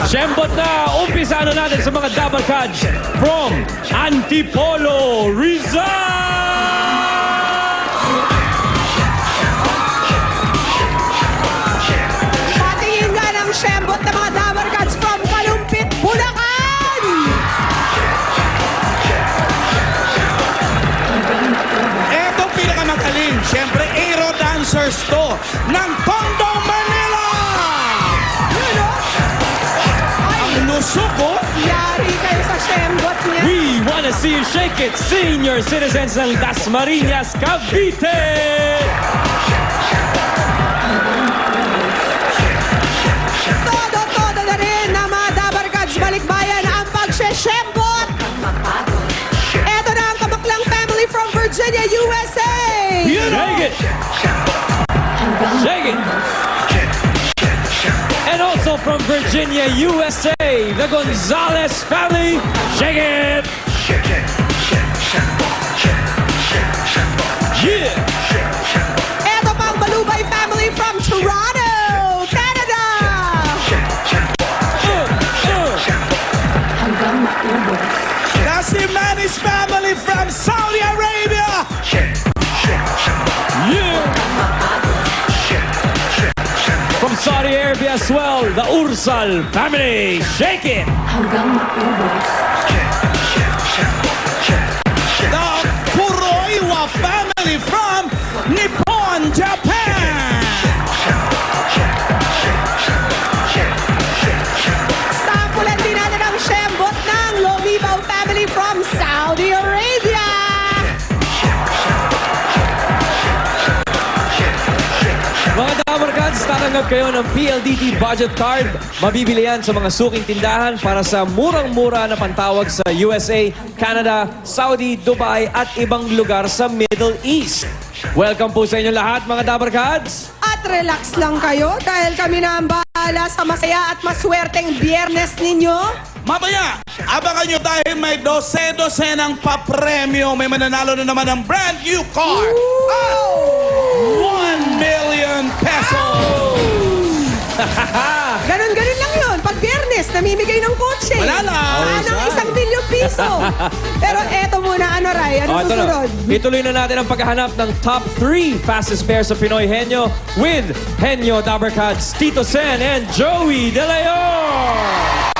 Shembot na, umpisa na natin sa mga double cards from Antipolo, Rizal! Patingin nga ng Shembot na mga double cards from Kalumpit, Bulacan! Etong pinakamagaling, siyempre, Aero Dancers to ng Tondo, Manila! Yun, oh. Ang lusok, oh! Yari kayo sa Shembot niya. We wanna see you shake it, senior citizens ng Dasmariñas, Cavite! Todo na rin na mga double cards balikbayan ang pag-shembot. Eto na ang kamaklang family from Virginia, USA. Shake it! Shake it! And also from Virginia, USA, the Gonzalez family. Shake it! Yeah! Eto pa ang Balubay family from Toronto, Canada. Nasimanis family from Saudi Arabia! Yeah! From Saudi Arabia as well, the Ursal family. Shake it! The Kuroiwa family from Nippon, Japan! Sampulan din natin ang shembot ng Lomibaw family from Saudi Arabia. Mga Dabarkads, tatanggap kayo ng PLDT Budget Card. Mabibili yan sa mga suking tindahan para sa murang-mura na pantawag sa USA, Canada, Saudi, Dubai at ibang lugar sa Middle East. Welcome po sa inyo lahat, mga Dabarkads. At relax lang kayo dahil kami na ang bahala sa masaya at maswerteng biyernes ninyo. Mamaya, abangan nyo dahil may 12 ng papremyo. May mananalo na naman ng brand new car. At 1 million pesos! Ganon-ganon lang yun. Pag biyernes, namimigay ng kotse. Wala lang. Anong 1 milyon piso. Pero eto muna, ano Ray? Ano Oh, ito na. susunod? Ituloy na natin ang paghahanap ng top 3 fastest pairs sa Pinoy Henyo with Henyo Dabarkads, Tito Sen and Joey De Leon.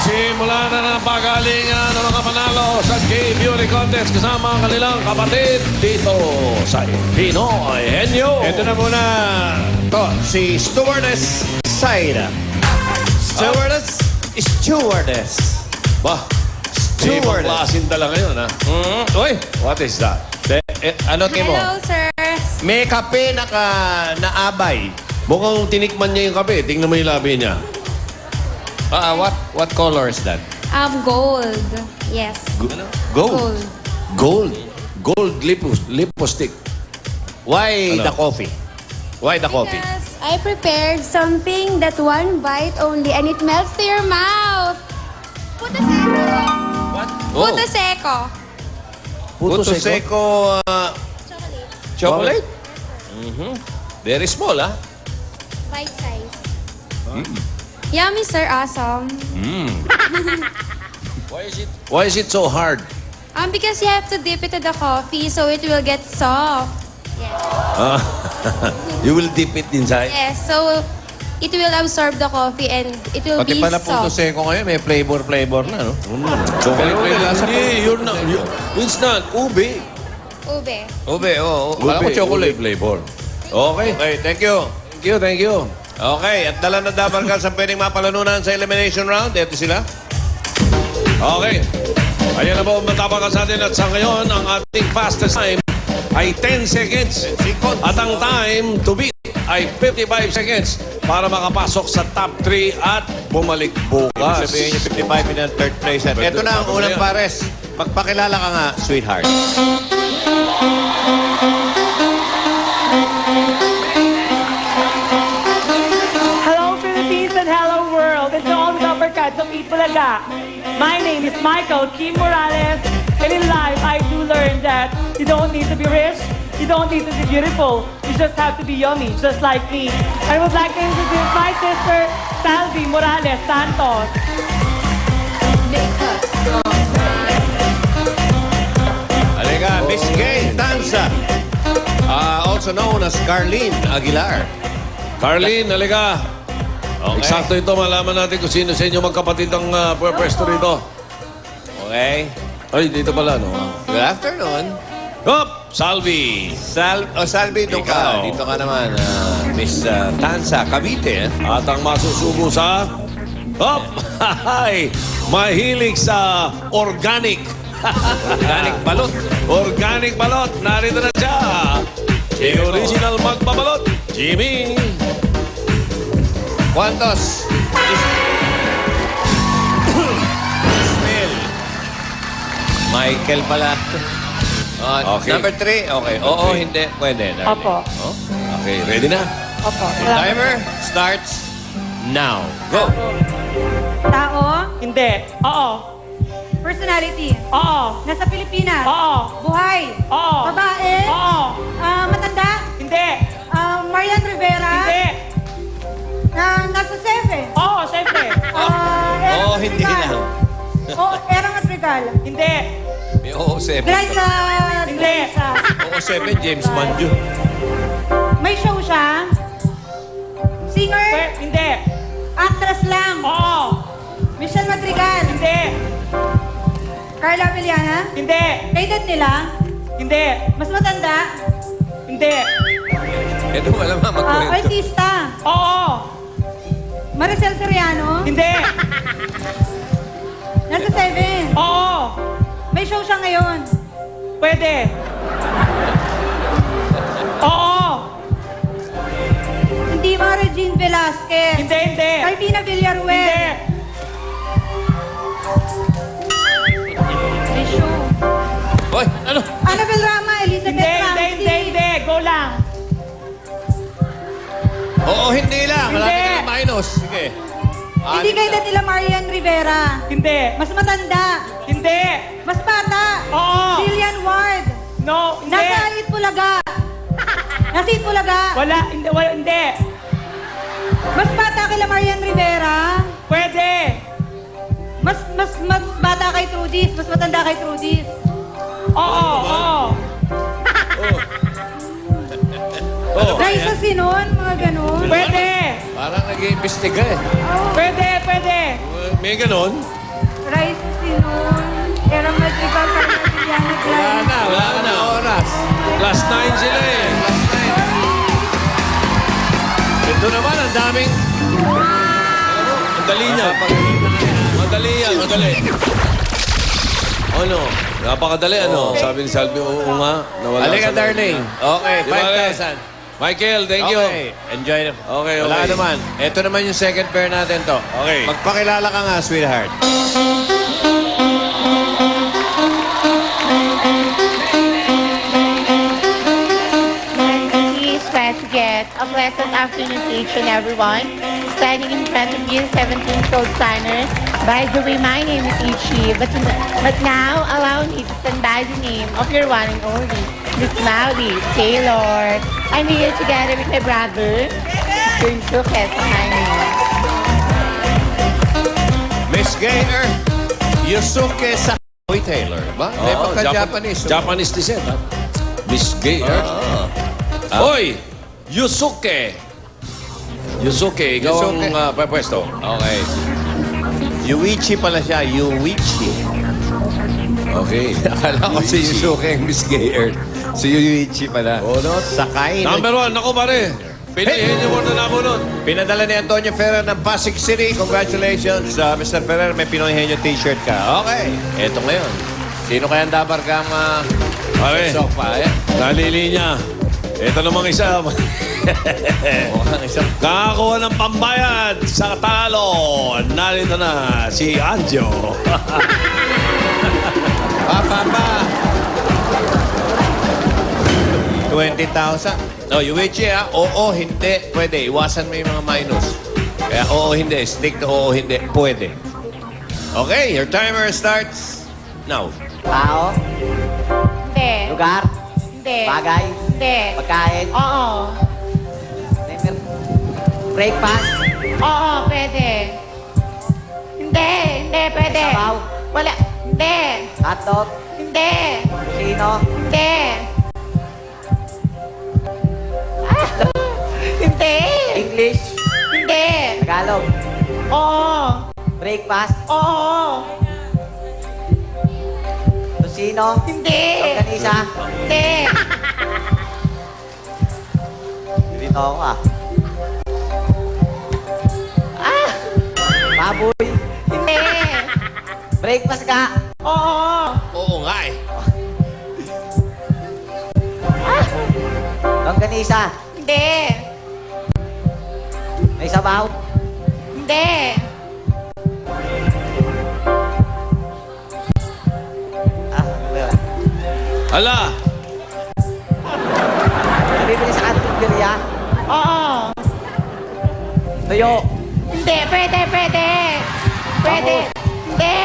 Simula na ng pagalingan ng mga panalo sa K-Beauty Contest kasama ang kanilang kapatid dito sa Pinoy Henyo. Ito na muna. To, si Stewardess Saida. Stewardess. Ba, Stewardess. ibang klaseng dala ngayon, ha? Uy, what is that? Ano timo? Hello, sir. May kape na naabay. Mukhang tinikman niya yung kape. Tingnan mo yung labi niya. What color is that? Gold. Yes. Gold. Gold. Gold lipstick. Why Ano? the coffee? Why the coffee? Because I prepared something that one bite only and it melts to your mouth. Puto seco. What? Puto seco. Puto seco. Chocolate. Chocolate? Very small, ha? Bite size. Yummy, sir. Awesome. Why is it so hard? Because you have to dip it to the coffee so it will get soft. Yes. You will dip it inside? Yes. So it will absorb the coffee and it will Pati be pala puto soft. seco ngayon, may flavor na, no? Chocolate it's not. Ube. Ube. Ube, oo. Kala ko chocolate. flavor. Okay, thank you. Thank you. Okay, at dala na dapat ka sa pwedeng mapalanunan sa elimination round. Ito sila. Okay. Ayan na po ang matapang sa atin at sa ngayon, ang ating fastest time ay 10 seconds. At ang time to beat ay 55 seconds para makapasok sa top 3 at bumalik bukas. Sabihin niyo 55 in ang third place. At ito na ang unang pares. Magpakilala ka nga, sweetheart. Hello, Philippines, and hello, world. And to all the uppercuts of Itbulaga. My name is Michael Kim Morales, and in life, I do learn that you don't need to be rich, you don't need to be beautiful, you just have to be yummy, just like me. I would like to introduce my sister, Salvi Morales Santos. Halika, Miss Gay Tanza. Also known as Carlene Aguilar. Carlene, halika. Okay. Eksakto ito, malaman natin kung sino sa inyo magkapatid ang pwesto rito. Okay. Ay, dito pala, no? Good afternoon. Hop! Salvi! Salvi, dito ka. Ikaw. Dito ka naman, Miss Tanza, Cavite. At ang masusubo sa... Hop! Hay! Mahilig sa organic. Organic balot. Organic balot. Narito na siya. Jimmy The original magbabalot. Jimmy. ¿Cuántos? Ismael. Michael pala. Okay. Number 3. Okay. Oo, hindi. Pwede. darling. Opo. Oh. Okay, ready na? Opo. Timer starts now. Go. Tao, Hindi. Oo. personality, Oo. nasa Pilipinas, Oo. buhay, Oo. babae, Oo. matanda, Hindi. Marian Rivera, Hindi. nasa 7, Oo, siyempre. Oo, hindi lang. Erang Madrigal, Hindi. May oo, 7. Glyza, Hindi. Oo, 7. James Manju. may show siya, singer, Hindi. actress lang, Oo. Michelle Madrigal, Hindi. Carla Villana, Hindi. edad nila, Hindi. mas matanda, Hindi. Ito wala magkwento. artista, Oo. Maricel Soriano, Hindi. nasa 7, Oo. may show siya ngayon, Pwede. Oo. hindi ba Regine Velasquez, Hindi, hindi. Carmina Villaruel, Hindi. may show. Hoy, ano? Annabel Rama, Elizabeth Hindi, hindi, Ramsey. hindi, hindi. Go lang. Oo, hindi lang. Malapit Hindi. na yung minus. Sige. Hindi kay edad nila Marian Rivera. Hindi. Mas matanda. Hindi. Mas bata. Oo. Jillian Ward. No, hindi. Nasa Itbulaga. Nasa Itbulaga. Wala, hindi, wala, hindi. Mas bata kay Marian Rivera. Pwede. Mas bata kay Trudis. Mas matanda kay Trudis. Oo, oo. Raisa Sinon, mga ganun. Pwede. Parang nag-iimbestiga eh. Pwede, pwede. May ganon. Raisa Sinon. Era Madrigal, Carla Villana, Glenn. Wala na oras. Last 9 sila eh. Ito naman, ang daming... Ang dali niya. Madali yan, madali. Ano? Napakadali, ano? Sabi ni Salvi, oo nga. Nawala Halika, sa- darling. Okay, Di ba, 5,000. Michael, thank you. Okay, enjoy na. Okay, Wala okay. naman. Ito naman yung second pair natin to. Okay. Magpakilala ka nga, sweetheart. Please try to get a pleasant afternoon to each and everyone. Standing in front of you, 17-year-old signers. By the way, my name is Ichi, but now allow me to stand by the name of your one and only, Miss Maui Taylor. I'm here together with my brother, Junsuke Sakaini. Miss Gaynor, Yusuke Sakoy Taylor. Ba? May Oo, pagka-Japanese. Japanese descent, ha? Miss Gay, Hoy! Yusuke! Yusuke, ikaw Yusuke. ang pwesto. Okay. Yuichi pala siya. Yuichi. Okay. Akala ko si Yusuke ang Miss Gaynor. Si Yuichi pala. Oh, no? Sakay na. Number 1, ako pare. Pilihin niyo muna na bunod. Pinadala ni Antonio Ferrer ng Pasig City. Congratulations, Mr. Ferrer. May Pinoy Henyo t-shirt ka. Okay. Eto ngayon. Sino kaya ang dabar kang Pare, sofa? nalilinya. Ito namang isa. Mukhang isang... Kakakuha ng pambayad sa talo. Narito na si Anjo. Papa! 20,000. No, Yuichi ha. Oo, hindi. Pwede. Iwasan mo yung mga minus. Kaya oo, hindi. Stick to oo, hindi. Pwede. Okay, your timer starts now. Hindi. Lugar, Hindi. bagay, Hindi. Pagkain. Oo. Breakfast. Oo, pwede. Hindi, hindi, pwede. Sabaw. Wala. Hindi. Hotdog. Hindi. Sino. Hindi. Ah, hindi. English. Hindi. Tagalog. Oo. Breakfast. Oo. Tosino. Hindi. Longganisa. Hindi. Dito ako ah. Ah, Baboy. hindi. Breakfast ka. Oo. Oo nga eh. Longganisa. Hindi. May sabaw. Hindi. Ah, ano ba yun? Ala, Nabibili sa kantinderya. Oo. Tuyo. Hindi. Pwede, pwede. Pwede. Hindi.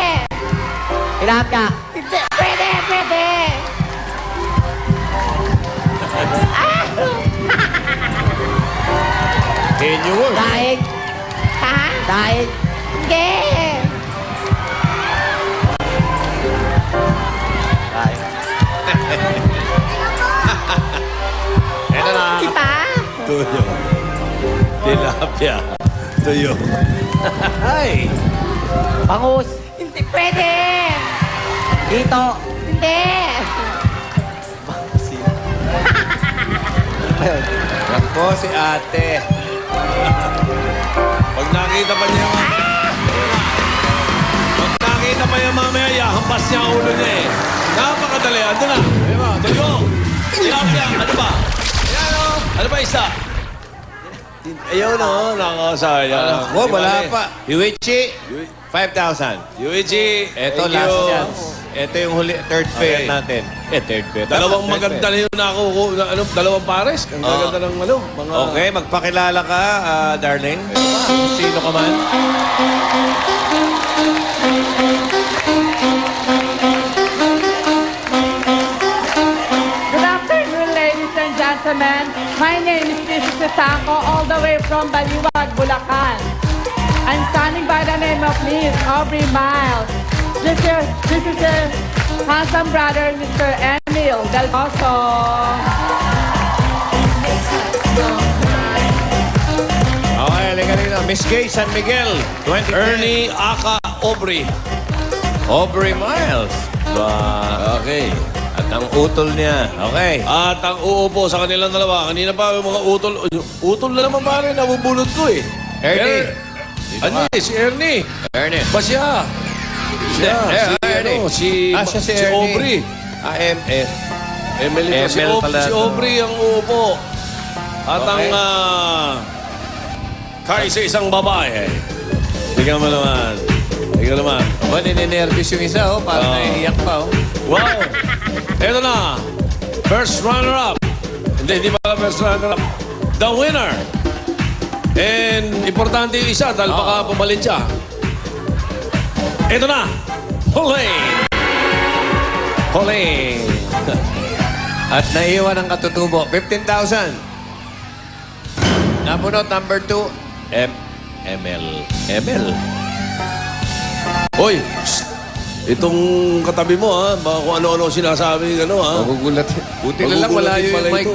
Tilapia. Hindi. Pwede, pwede. Ah! In your word. Daing. Ha? Daing. Hindi. Daing. Eto na. Kita? tuyo. Tilapia. Tuyo. Ay. Bangus. Hindi. Pwede. Dito. Hindi. Ano ba yun? Ako si ate. Pag nakita pa niya, pag nakita pa niya mamaya, yahampas niya ang ulo niya eh. Napakadali. Ando na. Diba? Tuyo. Tilapia. Ano ba? Ayan o. Ano ba isa? Ayaw na o. Nakasayang. Ako, wala pa. Yuichi, 5,000. Yuichi, Ito, thank last you. chance. Ito yung huli, third pair Okay. natin. Third pair. Dalawang Third maganda pair. na yun ako. Ano, dalawang pares. Ang gaganda ng ano. Mga... Okay, magpakilala ka, darling. Sino ka man? Good afternoon, ladies and gentlemen. My name is Mrs. Sasako, all the way from Baliwag, Bulacan. I'm standing by the name of Miss Aubrey Miles. This is her handsome brother, Mr. Emil Del Pozo. Okay, halika rito. Miss Gay San Miguel, 20. Ernie Aka Aubrey. Aubrey Miles. Ba, Okay. at ang utol niya. Okay. At ang uupo sa kanilang dalawa. Kanina pa yung mga utol. Utol na naman pare, nabubulot ko eh. Ernie. Ano eh, si Ernie. Ernie. Ba siya? Siya. Ernie. Si, Siya si si Ernie. Aubrey. ML. Emily pa. Si, ML pala si to. Aubrey ang uupo. At Okay. ang kaisa-isang babae. Tingnan mo naman. Tingnan naman. Aba, nininervous yung isa, oh. Parang Oo. naiiyak pa, oh. Wow! Ito na. First runner-up. Hindi pala first runner-up. The winner. And importante yung isa dahil baka pumalit siya. Ito na. Pauline. Pauline. At naiiwan ang katutubo. 15,000. Napunot, number 2. ML. ML. Hoy! Shh. Itong katabi mo, ha? Baka kung ano-ano sinasabi, ano, ha? Magugulat. Buti na lang wala Magugulatin yung pala mic. ito,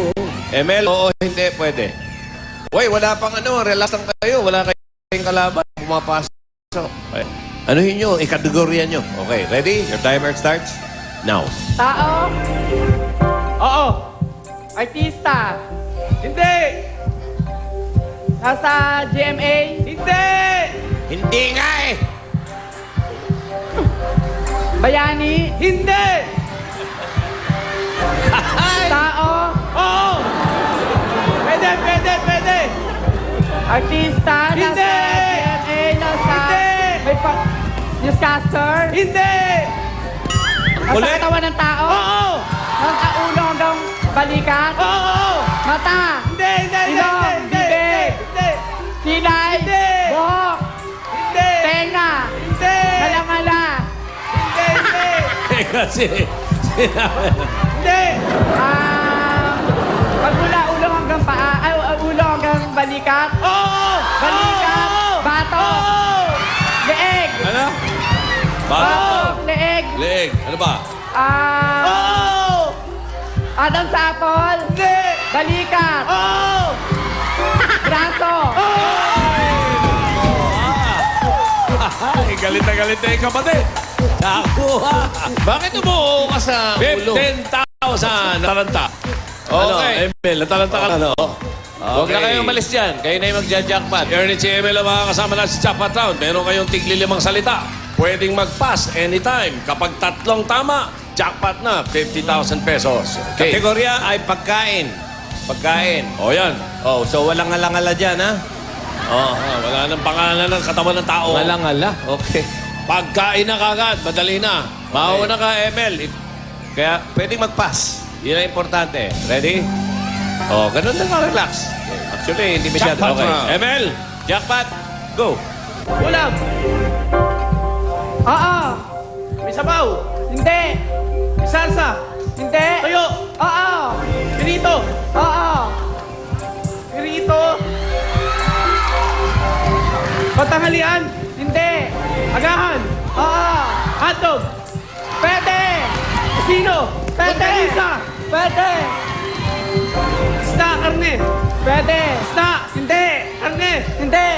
ML, oo, hindi, pwede. Uy, wala pang ano, relax lang kayo. Wala kayong kalaban. Pumapasok. Okay. Anuhin nyo, ikategorya nyo. Okay, ready? Your timer starts now. Tao? Oo. Artista? Hindi. Nasa GMA? Hindi. Hindi nga eh! Bayani? Hindi. Tao? Oo. Pwede, pwede, pwede. Artista? Hindi. Nasa GMA? Nasa... Hindi. May newscaster? Hindi. Nasa Ulit. katawan ng tao? Oo. Nasa ulo hanggang balikat? Oo. Mata? Hindi, hindi, ilong, bibig, kilay, buhok, tenga, ngala-ngala, Kasi, sinabi. Magmula ulo hanggang paa, ay, ulo hanggang balikat. Oo! Balikat, batok, leeg, Ano? Batok. batok, leeg, Leeg. Ano ba? Oo! Adam's apple, Hindi! balikat, Oo! braso, Ay, galit na yung kapatid. Nakuha. Bakit umuo ka sa ulo? 15,000 natalanta. Okay. Ano, Emil, natalanta ka na, no? Huwag na kayong umalis dyan. Kayo na yung magja-jackpot. Ernie si Emil ang makakasama natin sa jackpot round. Meron kayong tigli 5 salita. Pwedeng mag-pass anytime. Kapag 3 tama, jackpot na, 50,000 pesos. Okay. Kategorya ay pagkain. Pagkain. O yan. Oh, so walang alangala dyan, ha? Oh. Wala nang pangalan ng katawan ng tao. Walang ala. Okay. Pagkain na kagad, madali na. Mauna ka, Emil. Kaya pwedeng mag-pass. Yun ang importante. Ready? Oh, ganun lang ka, relax. Actually, hindi masyado. Jackpot Okay. round. Emil, jackpot, go. Ulam! oo, May sabaw! hindi, May salsa! hindi, Tayo! oo, Pirito! oo, Pirito! Patanghalian! hindi, Agahan! oo, Hotdog! pwede, Casino! pwede, Longganisa! pwede, Isda! Karne! pwede, Isda! hindi, Karne! hindi,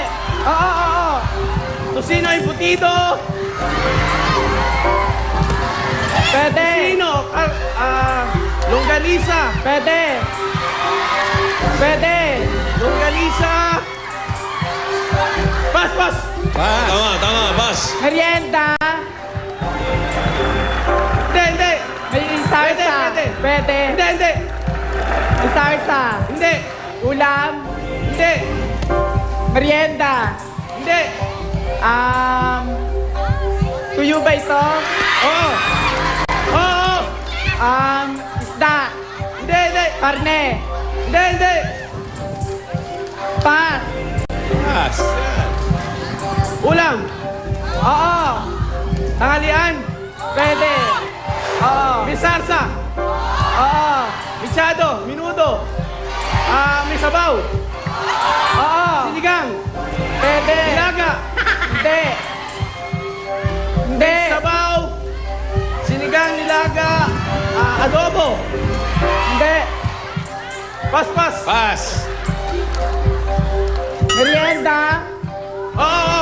oo, Tosino ay putido! pwede, Tosino! Longganisa! pwede, pwede, Longganisa! Pas! Pas! Tama, bas. merienda, Hindi! may salsa, Pwede. pwede, Hindi! Hindi! may salsa, Hindi! ulam, Hindi! merienda, Hindi! tuyo ba ito? Oo! Oo! Isda, Hindi! Hindi! karne, Hindi! Hindi! pas, Pass. Ulam! oo, Tanghalian! pwede, oo, May sarsa! oo, Misyado! Minudo! May sabaw! oo, Sinigang! pwede, Nilaga! hindi, hindi, Sabaw! Sinigang, nilaga! Adobo! hindi, Pas! Pas! Pass. merienda, Oo!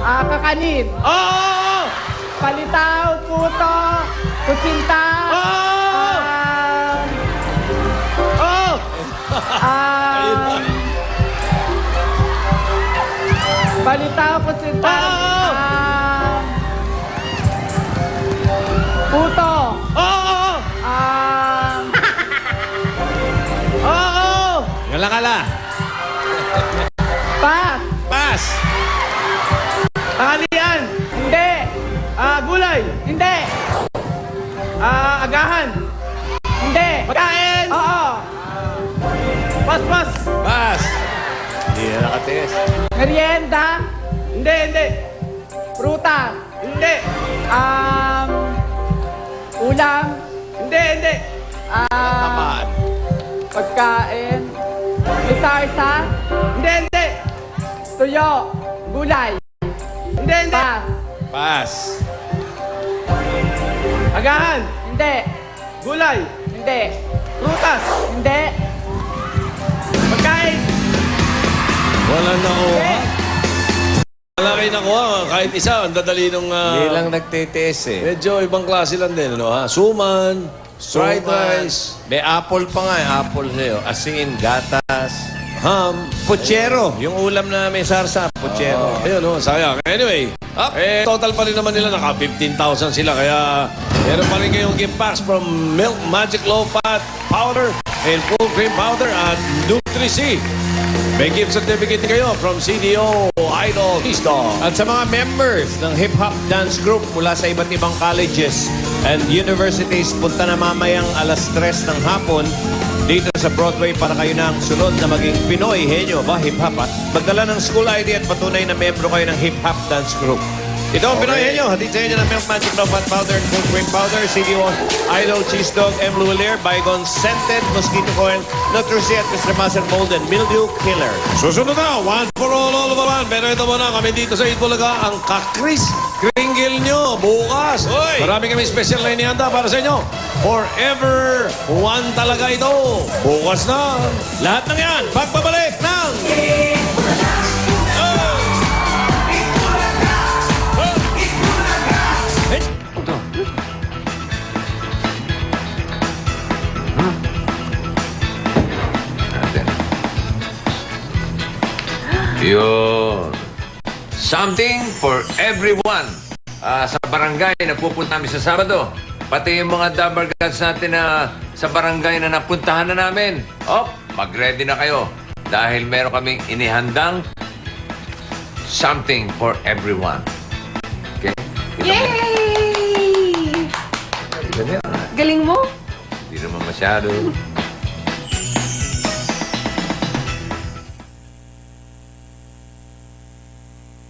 kakanin, Oo! palitaw, puto, kutsinta, Oo! Oo! palitaw, kutsinta, Oo! puto, Oo! Oo! Alangala. pas, Pass. Tanghalian! hindi, Gulay! hindi, Agahan! hindi, Pagkain! oo, Pas! Pas! Pass. Hindi na nakatiis. merienda, Hindi! Hindi! prutas, Hindi! ulam, Hindi! Hindi! Tamaan. pagkain, may salsa, Hindi! Hindi! tuyo, gulay, Hindi! Hindi! pas, Pass. Agahan! hindi, Gulay! hindi, Prutas! hindi, Pagkain! Wala nakuha. hindi, Wala kayo nakuha. Kahit isa, ang dadali nung... Hindi lang nagtitiis eh. Medyo ibang klase lang din, ano ha? Suman, fried rice, May apple pa nga eh. Apple sa'yo. Asin, gatas. ham. Puchero. Yung ulam na may sarsa. Puchero. Ayun, oh, sayang. Anyway, total pa rin naman nila, naka 15,000 sila. Kaya meron pa rin kayong gift packs from Milk Magic Low Fat Powder and Full Cream Powder at Nutri-C. May gift certificate din kayo from CDO Idol Keystone. At sa mga members ng hip-hop dance group mula sa iba't ibang colleges and universities, punta na mamayang alas 3 ng hapon dito sa Broadway para kayo na ang sunod na maging Pinoy henyo ba hip-hop at magdala ng school ID at patunay na membro kayo ng hip-hop dance group. Ito ang Pinoy Henyo. Hatid sa inyo ng Milk Magic Love Fat Powder and Full Cream Powder, CD1, Idol, Cheese Dog, M. Lulier, Bygone Scented, Mosquito Coil, Nutricia at Mr. Muscle Mold and Mildew Killer. Susunod na, one for all of the one. Pero ito muna, kami dito sa Itbulaga, ang kakris kringle nyo bukas. Oy! Marami kami special na inihanda para sa inyo. Forever one talaga ito. Bukas na. Lahat ng yan, pagbabalik ng... Yun. Something for everyone. Sa barangay na pupunta namin sa Sabado. Pati yung mga Dabber Gods natin na sa barangay na napuntahan na namin. Mag-ready na kayo. Dahil meron kaming inihandang something for everyone. Okay? Yay! Galing mo? Hindi naman masyado.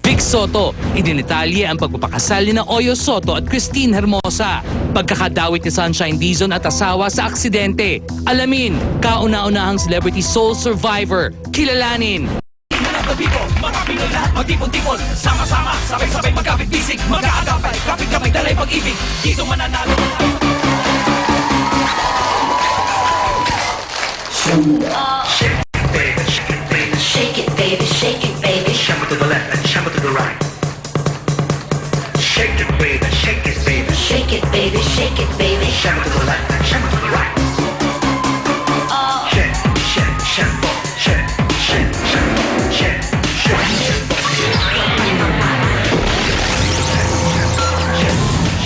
Vic Soto, idinitalye ang pagpapakasal ni na Oyo Soto at Christine Hermosa. Pagkakadawit ni Sunshine Dizon at asawa sa aksidente. Alamin, kauna-unahang celebrity soul survivor. Kilalanin. Mga Pinoy lahat magtipon-tipon. Sama-sama, sabay-sabay magkapit-bisig. Mag-aagapay, kapit-kapay, dalay pag-ibig. Dito mananalo. Shake it, baby, shake it, baby. Shamble to the left and shamble to the right. Shake it, baby, shake it, baby. Shake it, baby, shake it, baby. Shamble to the left and shamble to the right. Shake, shake, shamble, shake, shake, shamble, shake, shake, shamble.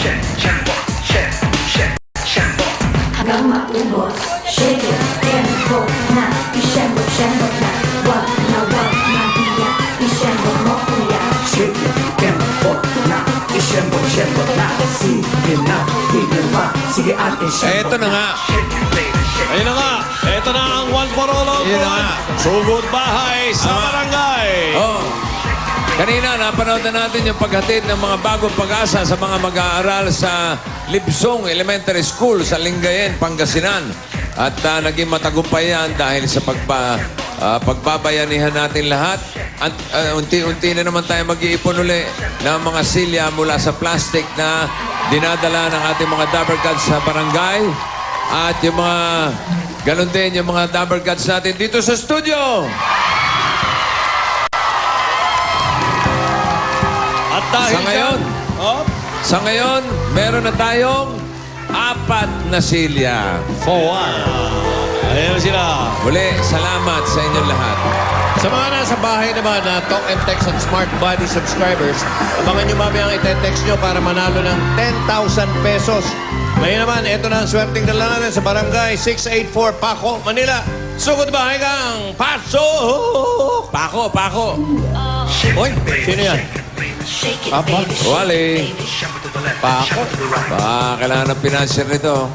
Shake, shamble, shake, shake, shamble. Hanggang maubos, shake it, tempo na, i-shamble na. Wag na diya, i-shamble mo kuya. Shake it, tempo na, i-shamble na. Sige na, tigil pa, sige ate, shamble. Eto na nga. Ayun na nga. Ito na ang one for all of Yun na one. nga. Sugod bahay sa barangay. Kanina, napanood na natin yung paghatid ng mga bagong pag-asa sa mga mag-aaral sa Libsong Elementary School sa Lingayen, Pangasinan. At naging matagumpay yan dahil sa pagbabayanihan natin lahat. At unti-unti na naman tayo mag-iipon uli ng mga silya mula sa plastic na dinadala ng ating mga Dabber Gods sa barangay. At yung mga, ganun din yung mga Dabber Gods natin dito sa studio. At dahil Sa ngayon, meron na tayong 4 na silya. for one. Ayan na sila. Muli, salamat sa inyong lahat. Sa mga nasa bahay naman na Talk and Text at Smart Body subscribers, abangan nyo mamaya ang ite-text nyo para manalo ng 10,000 pesos. Ngayon naman, ito na ang swerteng dala natin sa Barangay 684 Paco, Manila. Sugod bahay kang Pasok! Pako. Oy, sino yan? Papa? Wally. Paco? Kailangan ng financier nito.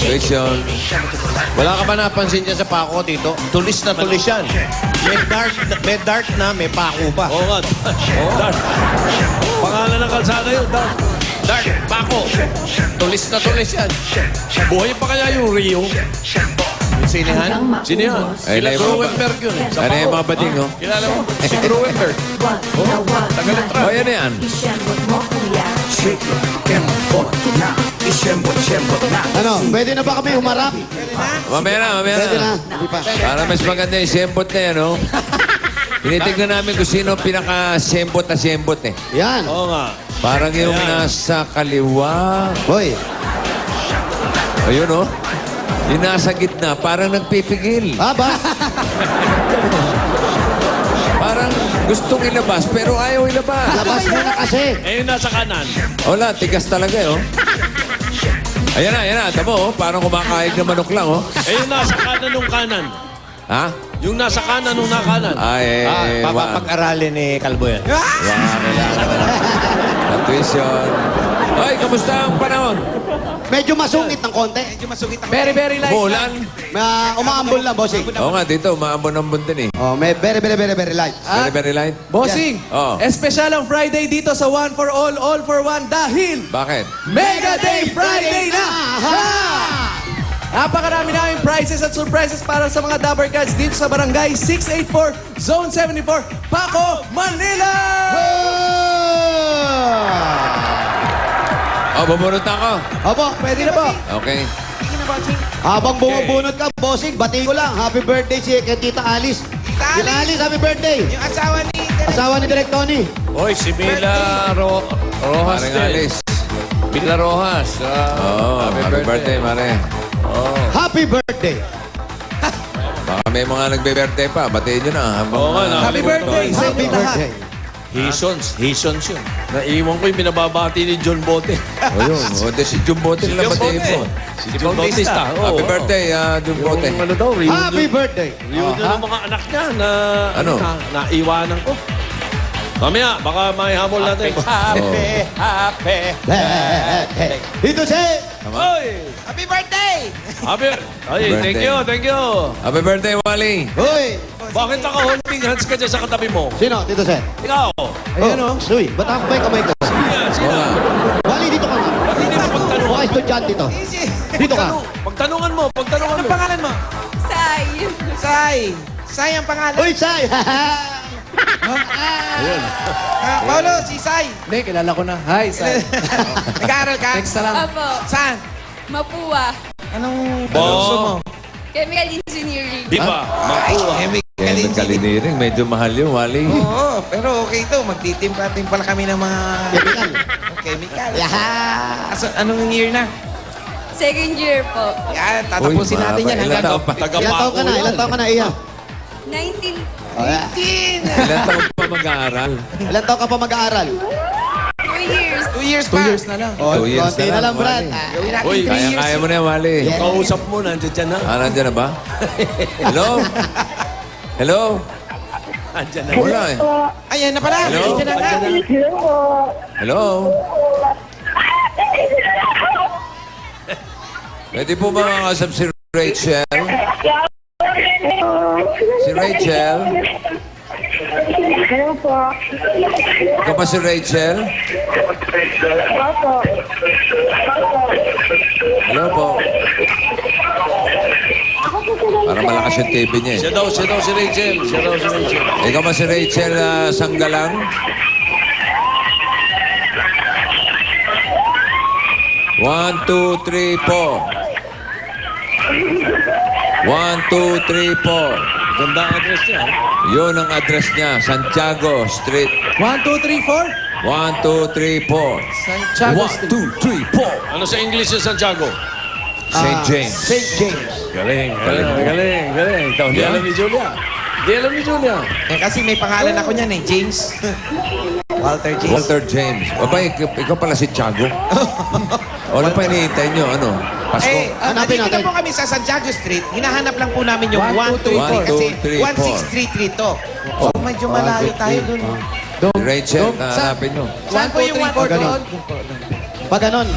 Tuition. Wala ka ba napansin dyan sa Paco, Tito? Tulis na tulis yan. May dark na, may Paco pa. Oo nga. Dark. Pangalan ng kalsada yun, Dark. Dark, Paco. Tulis na tulis yan. Buhay pa kaya yung Rio? Yung sinihan? Sino yan? Ay, na yung mga Gruenberg yun eh. Ano yung mga bading, oh? Kilala mo? Si Gruenberg. Oh, yan na yan. Ano, pwede na ba kami humarap? Mamaya na. Pwede na. Para mas maganda yung siyembot na yan, oh. Tinitignan namin kung sino pinaka-siyembot na siyembot, eh. Yan. Oo nga. Parang yung nasa kaliwa. Hoy, Ayun, oh. Yung nasa gitna, parang nagpipigil. ba? Parang gustong ilabas, pero ayaw ilabas. Labas mo na kasi. Eh, yung nasa kanan. Wala, tigas talaga, eh, oh. Ayan na. Tamo, oh. Parang kumakain na manok lang, oh. Eh, yung nasa kanan nung kanan. Ha? Yung nasa kanan nung nakanan. Papapag-aralin ni Kalbo yan. Wala. Tuition. Ay, kamusta ang panahon? Medyo masungit ng konti. Very, very light. Umuulan? Umaambol lang, bossing. Oo nga, dito, maambon-ambon din eh. Oh, may very light. Very light. Bossing, Oo. espesyal ang Friday dito sa One for All for One dahil Bakit? Mega Day Friday na! Napakarami namin prizes at surprises para sa mga Dabber Cats dito sa Barangay 684, Zone 74, Paco, Manila! Oh, bubunot na ako. Opo, pwede na po. Okay. Habang bumubunot ka, bossing, batiin ko lang. Happy birthday si kay Tita Alice. Tita Alice, happy birthday. Yung asawa ni Direk Tony. Oy, si Mila Rojas Maring din. Alice. Mila Rojas. Oh, happy birthday, Mare. Happy birthday. Baka may mga nagbe-birthday pa. Batiin nyo na. Habang, Oo nga, Happy birthday sa Happy inyo lahat. birthday. Hisons yun. Naiwan ko yung binababati ni John Bote. O yun. O, di si Jumbote lang batiin mo. Si John Bautista. Happy birthday, Jumbote. Yung ano daw, reunion. Happy birthday. Reunion ng mga anak niya na Ano? naiwanan ko. Mamaya, baka may hamol natin. Happy, Dito si... Oy! Happy birthday! Happy! Ay, thank you, thank you. Happy birthday, Wally. Uy, Bakit naka-holding hands ka dyan sa katabi mo? sino? Tito Sen. Ikaw! Ayan o. Uy, ba't ako ba yung kamay ko? Sino? Oo nga. Wali, dito ka nga. Ba't hindi mo pagtanungan? Mukha estudyante to. Dito ka. Pagtanungan mo, pagtanungan mo. Pangalan mo? Sai. Sai. Sai ang pangalan. Uy, Sai! Paulo, si Sai. Hindi, kilala ko na. Hi, Sai. Nag-aaral ka? Text na lang. Opo. Saan? Mapua. Anong Bo. gusto mo? Chemical engineering. Di ba? Makuha. Chemical engineering. Medyo mahal yun, Wally. Oo, pero okay to. Magtitimpla-timpla kami ng mga Chemical. chemical. Anong year na? Second year po. Yan, tatapusin Uy, natin yan ilan hanggang taon pa? Ilan taon ka na? Ilan taon ka na, Iya? 19. Ilan taon pa mag-aaral? Ilan taon ka pa mag-aaral? 2 years. 2 years 2 pa. years na lang. Oh, 2 years konti na lang, Brad. Wally. Gawin natin Uy, 3 years. Kaya mo na yan, Wally. Yeah. Kausap mo, nandiyan dyan na. Nandyan na ba? Hello? Hello? Nandiyan na. Wala eh. Ayan na pala. Hello? Nandiyan na nga. Hello? Pwede po ba makakasap si Rachel? Si Rachel? Hello po. Ikaw ba si Rachel? Opo. Hello po. Para malakas yung TV niya eh. Siya daw si Rachel. Siya daw si Rachel. Ikaw ba si Rachel Sanggalang? One, two, three, four. 1, 2, 3, 4. Ganda ang address niya. Yun ang address niya. Santiago Street. 1, 2, 3, 4. 1, 2, 3, 4. Santiago 1, 2, 3, 4. Ano sa English yung Santiago? St. James. St. James. Galing. Ikaw, hindi alam ni Julia. Hindi alam ni Julia. Eh, kasi may pangalan ako niyan eh. James. Walter James. Walter James. Aba, ikaw pala si Tiago. O, ano pa hinihintay nyo? Ano? Pasko? Eh, Hanapin nandito natin. na po kami sa Santiago Street. Hinahanap lang po namin yung 1, 2, 1, 3 kasi 2, 3, 4. 1633 to. So medyo malayo tayo dun. Rachel, hanapin nyo. Saan po yung 1, 2, 3, 4 doon? Pag ganon.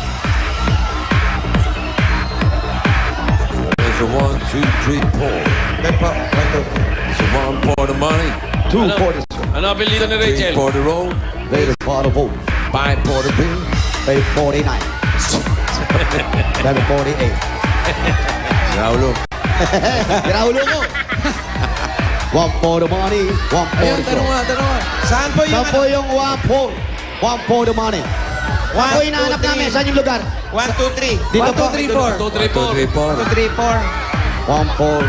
There's a 1, 2, 3, 4. Doon po. 1, 2, 3. So 1 for the money. 2 for the Ano apelido ni 3 Rachel? for the road. Later for the vote. 5 for the bill. 849. 748. Raulo. Ginaulo ko. 1 for the money. 1 for Ayun, the tanong show. nga, tanong nga. Saan po yung Saan po yung 1 for the money? Saan po hinahanap namin? Saan yung lugar? 1, 2, 3. Dito 1, po. 2, 3, 4. 2, 3, 4. 2, 3, 4. 2, 3, 4. 1 for...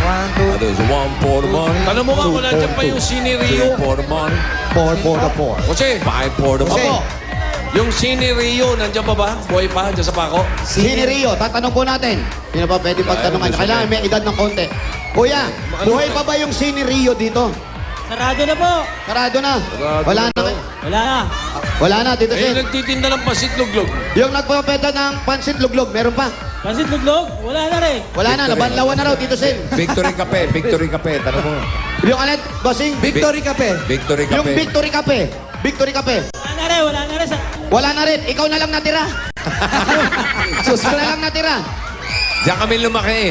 1, 2, There's a 1 for the money. Tanong mo nga kung nandiyan pa yung Sini 3 Rio. for the money. 4 for the 4. Jose, 5 for the money. Opo. yung Sini Rio, nandiyan pa ba? Buhay pa? Diyan sa Paco? Sini Rio, tatanong po natin. Sino pa pwede pagtanungan? Kailangan may edad ng konti. Kuya, buhay pa ba yung Sini Rio dito? Sarado na po. Sarado na. Wala na. Wala na. Wala na, Tito Eh, Sen. nagtitinda ng pasit luglog. Yung nagpapeta ng pansit luglog, meron pa. Pansit luglog? Wala na rin. Wala na, nabanlawan na raw, Tito Sen. Victory Cafe. Victory Cafe. Tanong mo. Yung alet, bossing. Victory Cafe. Victory Yung Cafe. Victory Cafe. Victory Cafe. Wala na rin. Wala na rin. Wala na rin. Ikaw na lang natira. Sus ka na lang natira. Diyan kami lumaki.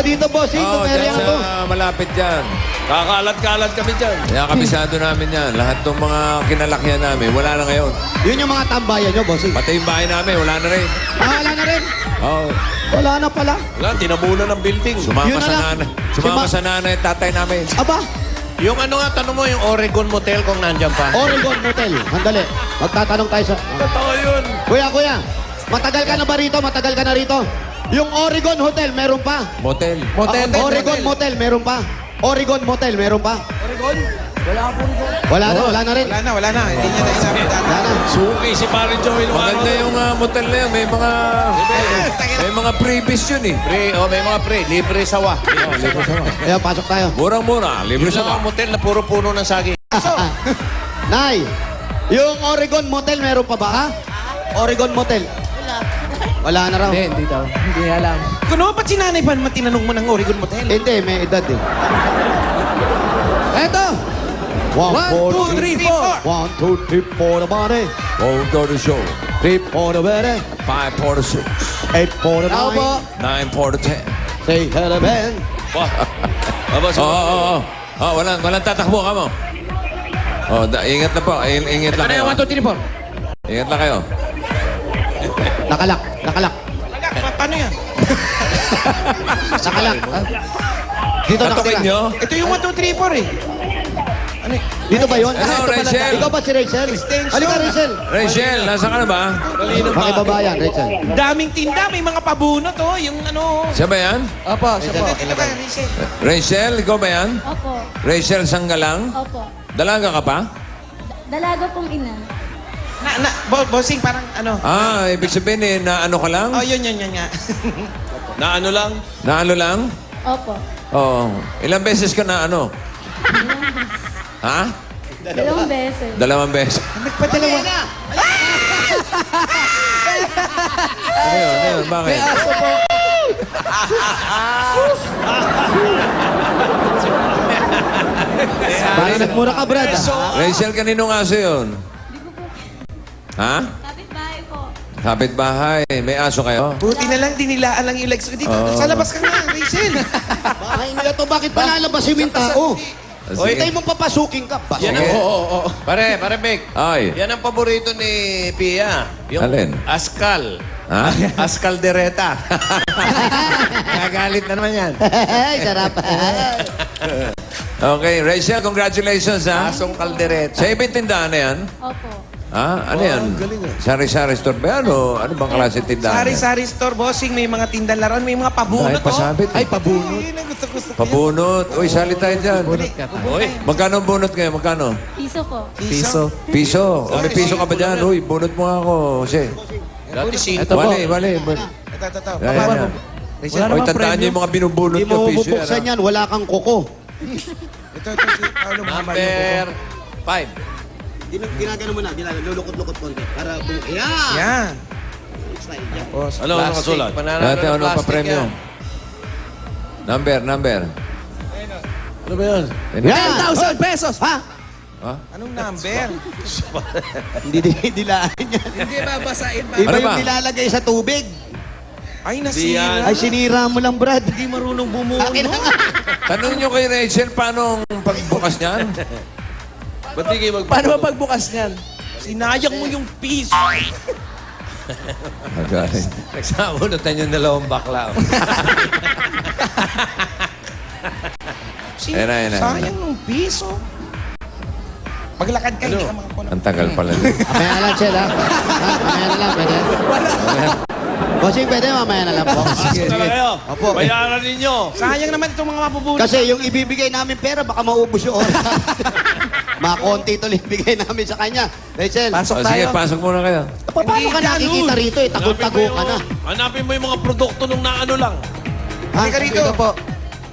Dito, bossing. Oo, Itong area dyan na to. sa malapit dyan. Kakalat-kalat kami dyan. Kaya kabisado namin yan. Lahat ng mga kinalakihan namin, wala na ngayon. Yun yung mga tambayan nyo, bossing. Pati yung bahay namin, wala na rin. Wala na rin. Oo. Wala na pala. Wala, tinabunan ng building. Sumama Yun na sa lang. nanay. Sumama sa nanay at tatay namin. Aba, Yung ano nga, tanong mo, yung Oregon Motel kung nandyan pa. Oregon Motel. Handali. Magtatanong tayo sa... Totoo yun. Kuya. Matagal ka na ba rito? Matagal ka na rito? Yung Oregon Hotel, meron pa? Motel. Oregon Motel, meron pa? Oregon Motel, meron pa? Oregon? Wala na rin. Wala na. Hindi niya naisabi dati. Wala na. Suki si Pare Joey nung Maganda araw. yung motel na yun. May mga freebies yun eh. May mga pre, libre sawa. Libre sa mga. Kaya pasok tayo. Murang-mura. Libre Yung sa mga mga. motel na puro puno ng saging. Nay, yung Oregon Motel, meron pa ba, ha? Oregon Motel. Wala na raw. Hindi daw. Hindi alam. Kuno, ba't si nanay pa naman tinanong mo ng Oregon Motel? Hindi, may edad eh. Eto! 1, 1, 2, 3, 4. 1, 2, 3, 4 the body. Go to the show. 3 for the belly. 5 for the 6. 8 for the Tao po. 9 9. for the 10. Say hello, Ben. Oo. Walang tatakbo ka mo. Ingat na po. Ingat lang kayo. 1, 2, 3, 4. Ingat lang kayo. Nakalak. Paano yan? Nakalak. Dito Tatukin nakatira. nyo? Ito yung 1, 2, 3, 4 eh. Ano eh? Dito ba yun? Ano, Ito pala. Rachel? Ikaw ba si Rachel? Halika, Rachel. Rachel, nasa ka na ba? Pakibabayan, Rachel. Daming tinda, may mga pabunot oh. Yung ano. Siya ba yan? Opo, siya po. Rachel, ikaw ba yan? Opo. Rachel Sanggalang? Opo. Dalaga ka pa? Dalaga pong ina. Bossing, parang ano. Ibig sabihin eh, na ano ka lang? Oh, yun nga. Na ano lang? Na ano lang? Opo. Oo. Ilang beses ka na ano? Ha? 2 beses. 2 beses. Nagpadalawa. Ano yun? Bakit? Parang nagmura ka, Brad. Rachel, kaninong aso yun? Ha? Kapit-bahay po. Kapit-bahay. May aso kayo? Buti na lang, dinilaan lang yung legs ko. Dito, sa labas ka nga, Rachel. Bahay nila to, bakit palalabas yung tao? O, Sige. itay mong papasukin ka. Yan ang, Pare, Mick. Ay. Yan ang paborito ni Pia. Yung Alin? Askal. Ha? Askaldereta. Nagalit na naman yan. Ay, sarap. Okay, Rachel, congratulations ha. Asong kaldereta. Sa ibang tindahan na yan? Opo. Ha? Ano yan? Sari-sari store ba yan? O ano bang klase tindahan yan? Sari-sari store, bossing. May mga tindahan may mga pabunot Ay, pasabit. Ay, pabunot. Gusto. Pabunot. Uy, sali tayo dyan. Magkano ang bunot kayo? Magkano? Piso po. Piso. O may piso ka ba dyan? Uy, bunot mo nga ako. Kasi. Dati Wali. Ito. Yan. Uy, tandaan niyo yung mga binubunot Hindi nyo. mo Piso yan. bubuksan yan, wala kang kuko. Ito, si Paolo. Number 5. Ginagano mo na, lulukot-lukot konti. Para Yan. Ano ang nakasulat? Dati ano pa premyo? Number. Ano ba yan? 10,000 pesos. Ha? Anong number? Hindi dilaan yan. Hindi babasahin ba? Iba Ano ba? yung nilalagay sa tubig. Ay, nasira. Ay, sinira mo lang, Brad. Hindi marunong bumuno. Tanong nyo kay Rachel paano ang pagbukas niyan? Ba't di kayo Paano ba pagbukas niyan? Sinayang mo yung piso. Okay. Nagsabunutan yung dalawang bakla. Ayan na. Sayang yung piso. Maglakad ka, hindi ka makapuno. Ang tagal pala. Mamaya na lang, Chel, ha? Mamaya na lang, pwede? Bossing, pwede mamaya na lang po. Talaga kayo? Opo. Bayaran ninyo. Sayang naman itong mga mapubunot. Kasi yung ibibigay namin pera, baka maubos yung oras. Makonti ito ibigay namin sa kanya. Rachel, Pasok Sige, tayo. pasok muna kayo. paano ka nakikita rito eh? Tago-tago ka na. Hanapin mo yung mga produkto nung naano lang. Halika rito. po.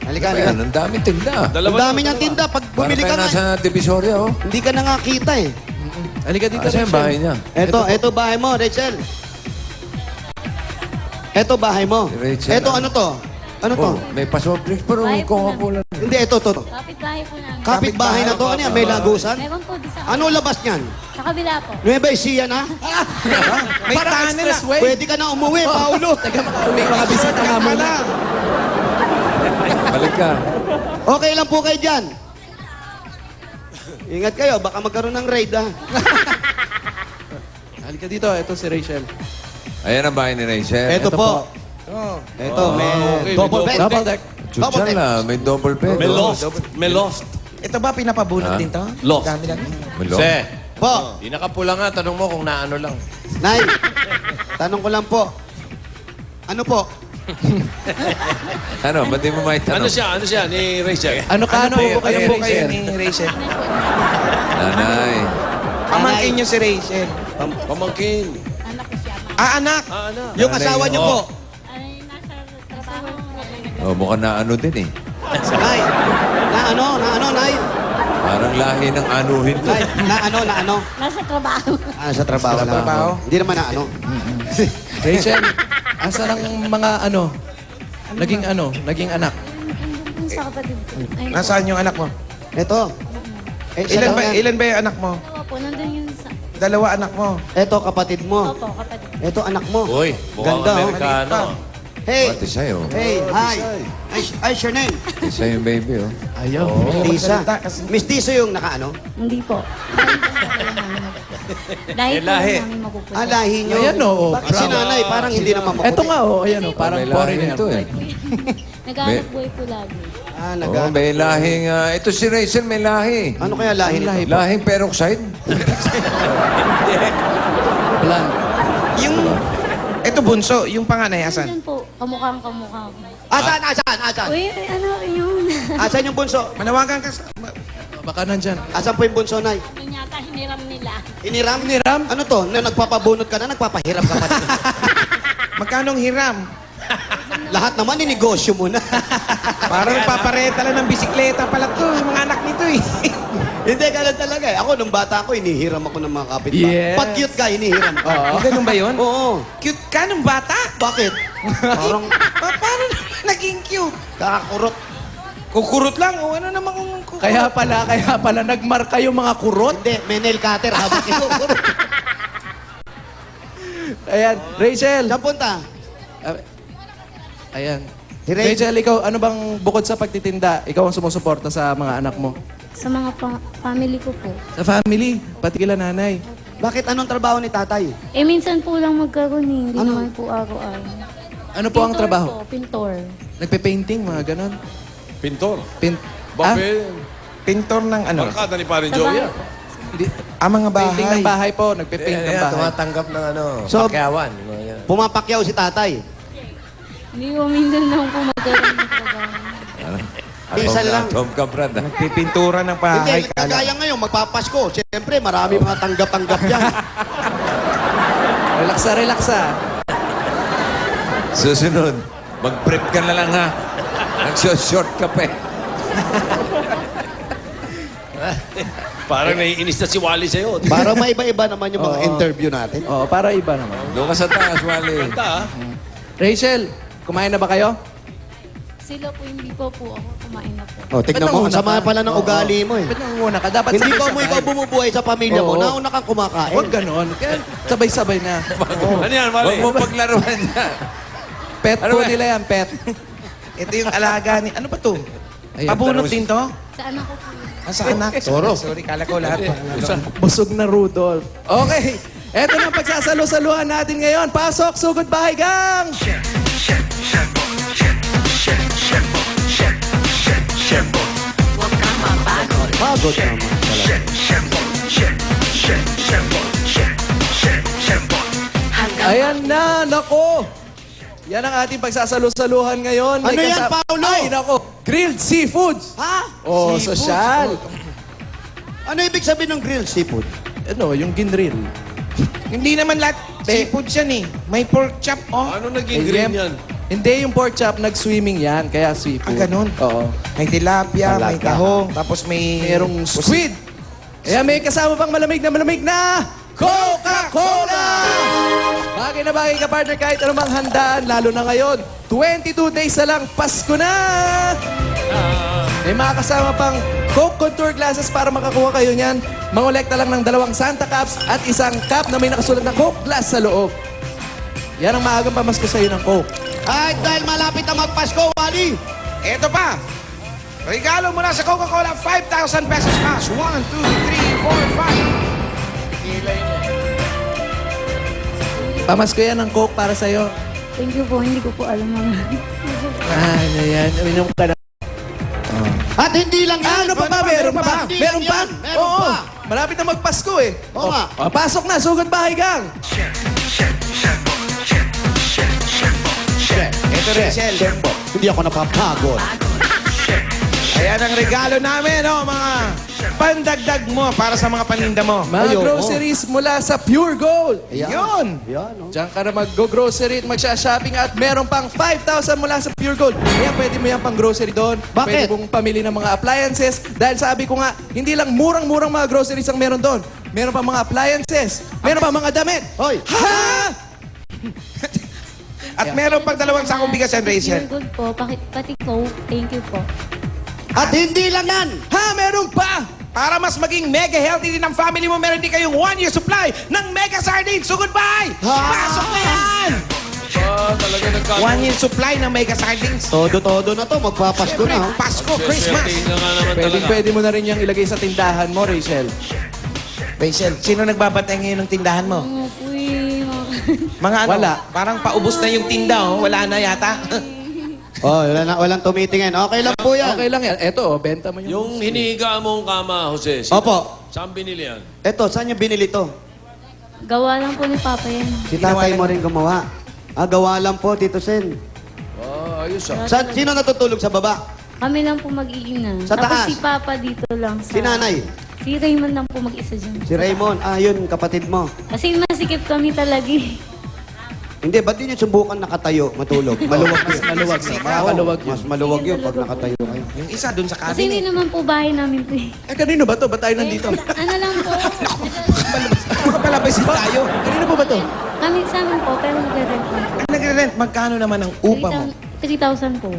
Halika. Ayan, ang daming tinda. Ang dami niyang tinda. Pag Para bumili tayo ka na, nasa Divisoria, oh. hindi ka na nga kita eh. Halika dito, Kasi ang bahay niya. Ito bahay mo, Rachel. Ito bahay mo. Si Rachel, Ito ano to? Ano to? May pa-soft drinks pa rin. Coca-Cola. Hindi, ito. Kapit-bahay po namin. Kapit-bahay na to. Ano yan? May lagusan? Meron po di sa, Ano labas niyan? sa kabila po. Nueva Ecija na? May expressway. Pwede ka na umuwi, Paulo. May mga bisita nga muna. Balik ka. Okay lang po kayo dyan. Ingat kayo, baka magkaroon ng raid, ha? Halika dito, ito si Rachel. Ayan ang bahay ni Rachel. Ito po. Ito, may double bed. Double deck. Double Chuchan deck. na, may double bed. May oh. loft. May loft. Ito ba pinapabunot Ha? din to? Loft. Dami lang. May loft. Se, Po, di nakapula nga. Tanong mo kung naano lang. Nay, tanong ko lang po. Ano po? Ano, ba't di mo may tanong? Ano siya ni Rachel? Ano ka? Ano po kayo Rachel? ni Rachel? Nanay. Pamangkin niyo si Rachel. Pamangkin. Anak ko siya. Anak! Yung asawa niyo po. Ay, nasa trabaho. Oh, mukhang na ano din eh. Nay, na ano, Nay? Parang lahi ng anuhin to. Nay, na ano? Nasa trabaho. Sa trabaho Sa lang. trabaho? Hindi naman na ano. Rachel, asa ng mga naging anak? Dun sa kapatid ko. Ayun po. Nasaan yung anak mo? Ito. Isa lang yan. Ilan ba yung anak mo? Dalawa po, nandun yun sa... Dalawa anak mo. Ito, kapatid mo. Opo, kapatid. Ito, anak mo. Uy, mukhang Ganda, oh. Amerikano. Hey, Pati sa'yo. hey, hi. What's your name? Pati sa'yo yung baby, oh. Ayaw. Mistisa. Mistiso yung nakaano? Hindi po. Dahil po lahi. namin mapupunta. Lahi nyo. Ayan, oo. Bakit si nanay? Parang hindi naman maputi. Ito nga, oh. Ayan, oh. Parang May lahi foreigner. ito eh. Nag-aarap buhay po lagi. Oh, may lahing... ito si Rachel, may lahi. Ano kaya lahi nito? Lahing peroxide. Blanc. Yung... Ito bunso, yung panganay, asan? Yan po, kamukhang kamukha ko. Asan? Uy, ano yun? Asan yung bunso? Manawagan ka sa... Baka nandyan. Asan po yung bunso, Nay? Yun yata hiniram nila. Iniram? Hiniram? Ano to? Na nagpapabunot ka na, nagpapahiram ka pa din. Magkanong hiram? Lahat naman, ninegosyo mo na. Parang nagpapareta lang ng bisikleta pala to. Yung mga anak nito eh. Hindi, ganun talaga eh. Ako, nung bata ko, inihiram ako ng mga kapitbahay. Yes. Pag cute ka, inihiram ka. Ganun ba yun? Oo. Cute ka nung bata? Bakit? Parang Paano naging cute? kakakurot. Kukurot lang o ano namang kukurot? Kaya pala nagmarka yung mga kurot. Hindi, may nail cutter habang kinukurot. Ayan, Rachel. Saan punta? Ayan. Si Rachel. Rachel, ikaw, ano bang bukod sa pagtitinda, ikaw ang sumusuporta sa mga anak mo? Sa mga family ko po. Sa family, pati kila nanay. Bakit anong trabaho ni tatay? Eh, minsan po lang magkaroon eh. Hindi Ano? naman po araw-araw. Ano po ang Pintor trabaho? Po, pintor. Nagpe-painting, mga ganon. Pintor. Bakit? Pintor ng ano? Barkada ni Parin Sa Joe bahay yan. po. Mga bahay. Painting ng bahay po. Nagpe-paint ng bahay. Tumatanggap ng ano, So- pakyawan. Pumapakyaw si tatay. Hindi po minsan lang po magkaroon ng trabaho. Isa lang. Tom ka, Brad. ah. Nagpipintura ng bahay. Hindi, kagaya ngayon, magpapasko. Siyempre, marami mga tanggap-tanggap yan. Relaxa. Susunod, mag-prep ka na lang, ha? Nagshort ka pa eh. Parang naiinis na si Wally sa'yo. Para maiba-iba naman yung mga Oo. interview natin. Oo, para iba naman. Doon ka sa taas, Wally. Rachel, kumain na ba kayo? Sila po, hindi po ako kumain na po. Oh, tignan Ba't mo, ang nanguna sama ka? pala ng Oo. ugali mo eh. Ba't nanguna ka? Dapat Hindi ko mo sabay-sabay. ikaw bumubuhay sa pamilya mo, Oo. nauna kang kumakain. Huwag ganon. Kaya sabay-sabay na. Ano yan, Huwag Wally? mo paglaruan niya. Pet Ano po ba? nila yan, pet. Ito yung alaga ni... Ano ba to? Pabunot din to? Sa anak ko po. Sa anak? Sorry, kala ko lahat. Busog na Rudolph. Okay. Eto na ang pagsasalo-saluhan natin ngayon. Pasok, sugod bahay gang! Pagod naman pala. Ayan na, nako! Yan ang ating pagsasalo-saluhan ngayon. Ano yan, Paulo? Ay, nako! Grilled seafoods! Ha? Oh, Seafood? sosyal. Ano ibig sabihin ng grilled seafood? Ano, yung ginrill. Hindi naman lahat seafood yan eh. May pork chop, oh. Ano naging green yan? Hindi, yung pork chop, nag-swimming yan, kaya seafood. ganun? Oo. May tilapia, may Talaga. tahong, tapos may... Merong squid. Ayan, may kasama pang malamig na Coca-Cola! Bagay na bagay ka, partner, kahit anumang handaan, lalo na ngayon. 22 days na lang, Pasko na! May mga kasama pang Coke Contour glasses para makakuha kayo niyan. Mangolekta lang ng 2 Santa Cups at isang cup na may nakasulat na Coke glass sa loob. Yan ang maagang pamasko sa'yo ng Coke. At dahil malapit na magpasko, Wally. Ito pa. Regalo mula sa Coca-Cola, 5,000 pesos cash. 1, 2, 3, 4, 5. Pamasko yan ng Coke para sa'yo. Thank you po, hindi ko po alam mga. Ayan. Uminom ka na. At hindi lang yan. Ano pa ba? Meron pa ba? Hindi Meron lang pa? yan. Meron Oo. pa. Malapit na magpasko eh. Oo nga. Pasok na, sugod bahay gang. Ito, Rachel. Hindi ako napapagod. Ayan ang regalo namin, mga pandagdag mo para sa mga paninda mo. Mga groceries mula sa Pure Gold. Yun. Diyan ka na mag-go-grocery at magsha-shopping at meron pang 5,000 mula sa Pure Gold. Kaya pwede mo yan pang grocery doon. Bakit? Pwede mong pamili ng mga appliances. Dahil sabi ko nga, hindi lang murang-murang mga groceries ang meron doon. Meron pa mga appliances. Meron pa mga damit. Hoy! Ha! At meron pang 2 sakong bigas yan, Rachel. Pure Gold po, pati Coke. Thank you po. At hindi lang yan. Ha! Meron pa! Para mas maging mega healthy din ang family mo, meron din kayong 1-year supply ng Mega Sardines. So goodbye! Pasok na yan! Talaga nagkano. 1-year supply ng Mega Sardines. Todo-todo na to. Magpapasko Siyempre, na. Oh. Pasko, Christmas. na nga naman talaga. Pwede mo na rin yung ilagay sa tindahan mo, Rachel. Rachel, sino nagbabantay ngayon ng tindahan mo? Mga po eh, Mga ano? Wala. Parang paubos na yung tinda, Wala na yata. Oh, walang tumitingin. Okay lang po yan. Okay lang yan. Eto, benta mo Yung hinihiga mong kama, Jose. Opo. Saan binili yan? Eto, saan niyo binili to? Gawa lang po ni Papa yan. Si tatay mo rin gumawa. Gawa lang po, Tito Sen. Ayos Sino natutulog sa baba? Kami lang po mag-iina. Sa Tapos taas? si Papa dito lang sa... Si nanay? Si Raymond lang po mag-isa dyan. Si Raymond? Yun, kapatid mo. Kasi masikip kami talaga eh. Hindi, ba't di niyo subukan nakatayo, matulog? Maluwag yun. Maluwag na. Maluwag yun. Mas maluwag yun pag nakatayo kayo. Yung isa dun sa Kasi hindi naman po bahay namin po eh. Kanino ba to? Ba't tayo nandito? Ano lang po. Makapalabasin tayo. Kanino po ba to? Kami sa amin po, pero nagre-rent lang po. Nagre-rent, magkano naman ang upa mo? 3,000 po.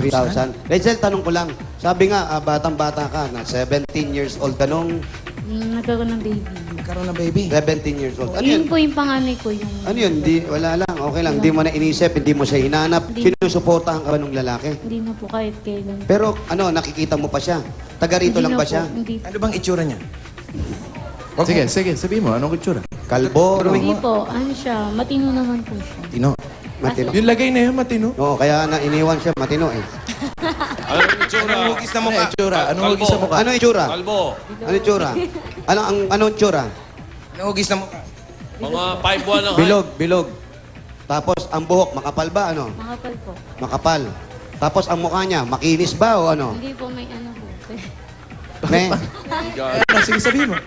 3,000. Rachel, tanong ko lang. Sabi nga, batang-bata ka, na 17 years old ka nung Nagkaroon ng baby. Nagkaroon ng baby. 17 years old. Ano yun? Yun po yung panganay ko. Yung... Ano yun? Wala lang. Okay lang. Hindi mo na inisip, hindi mo siya hinanap. Sinusuportahan ka ba nung lalaki? Hindi na po kahit kailan. Pero nakikita mo pa siya. Taga rito lang Hindi na ba po, siya? Hindi. Ano bang itsura niya? Sige, sabihin mo. Anong itsura? Kalbo? Hindi po. Ano siya? Matino naman po siya. Tino. Matino. Yung lagay na yun, matino. Oo, kaya na iniwan siya. Matino eh. Anong itsura? Anong hugis na Ano mukha? itsura? Anong Kalbo. hugis sa mukha? Ano itsura? Kalbo. Ano itsura? Anong itsura? Anong hugis na mukha? Mga 5'1 ang Bilog. Tapos ang buhok, makapal ba? Ano? Makapal po. Makapal. Tapos ang mukha niya, makinis ba o ano? Hindi po may ano po. Me? Ano, sige, sabihin mo.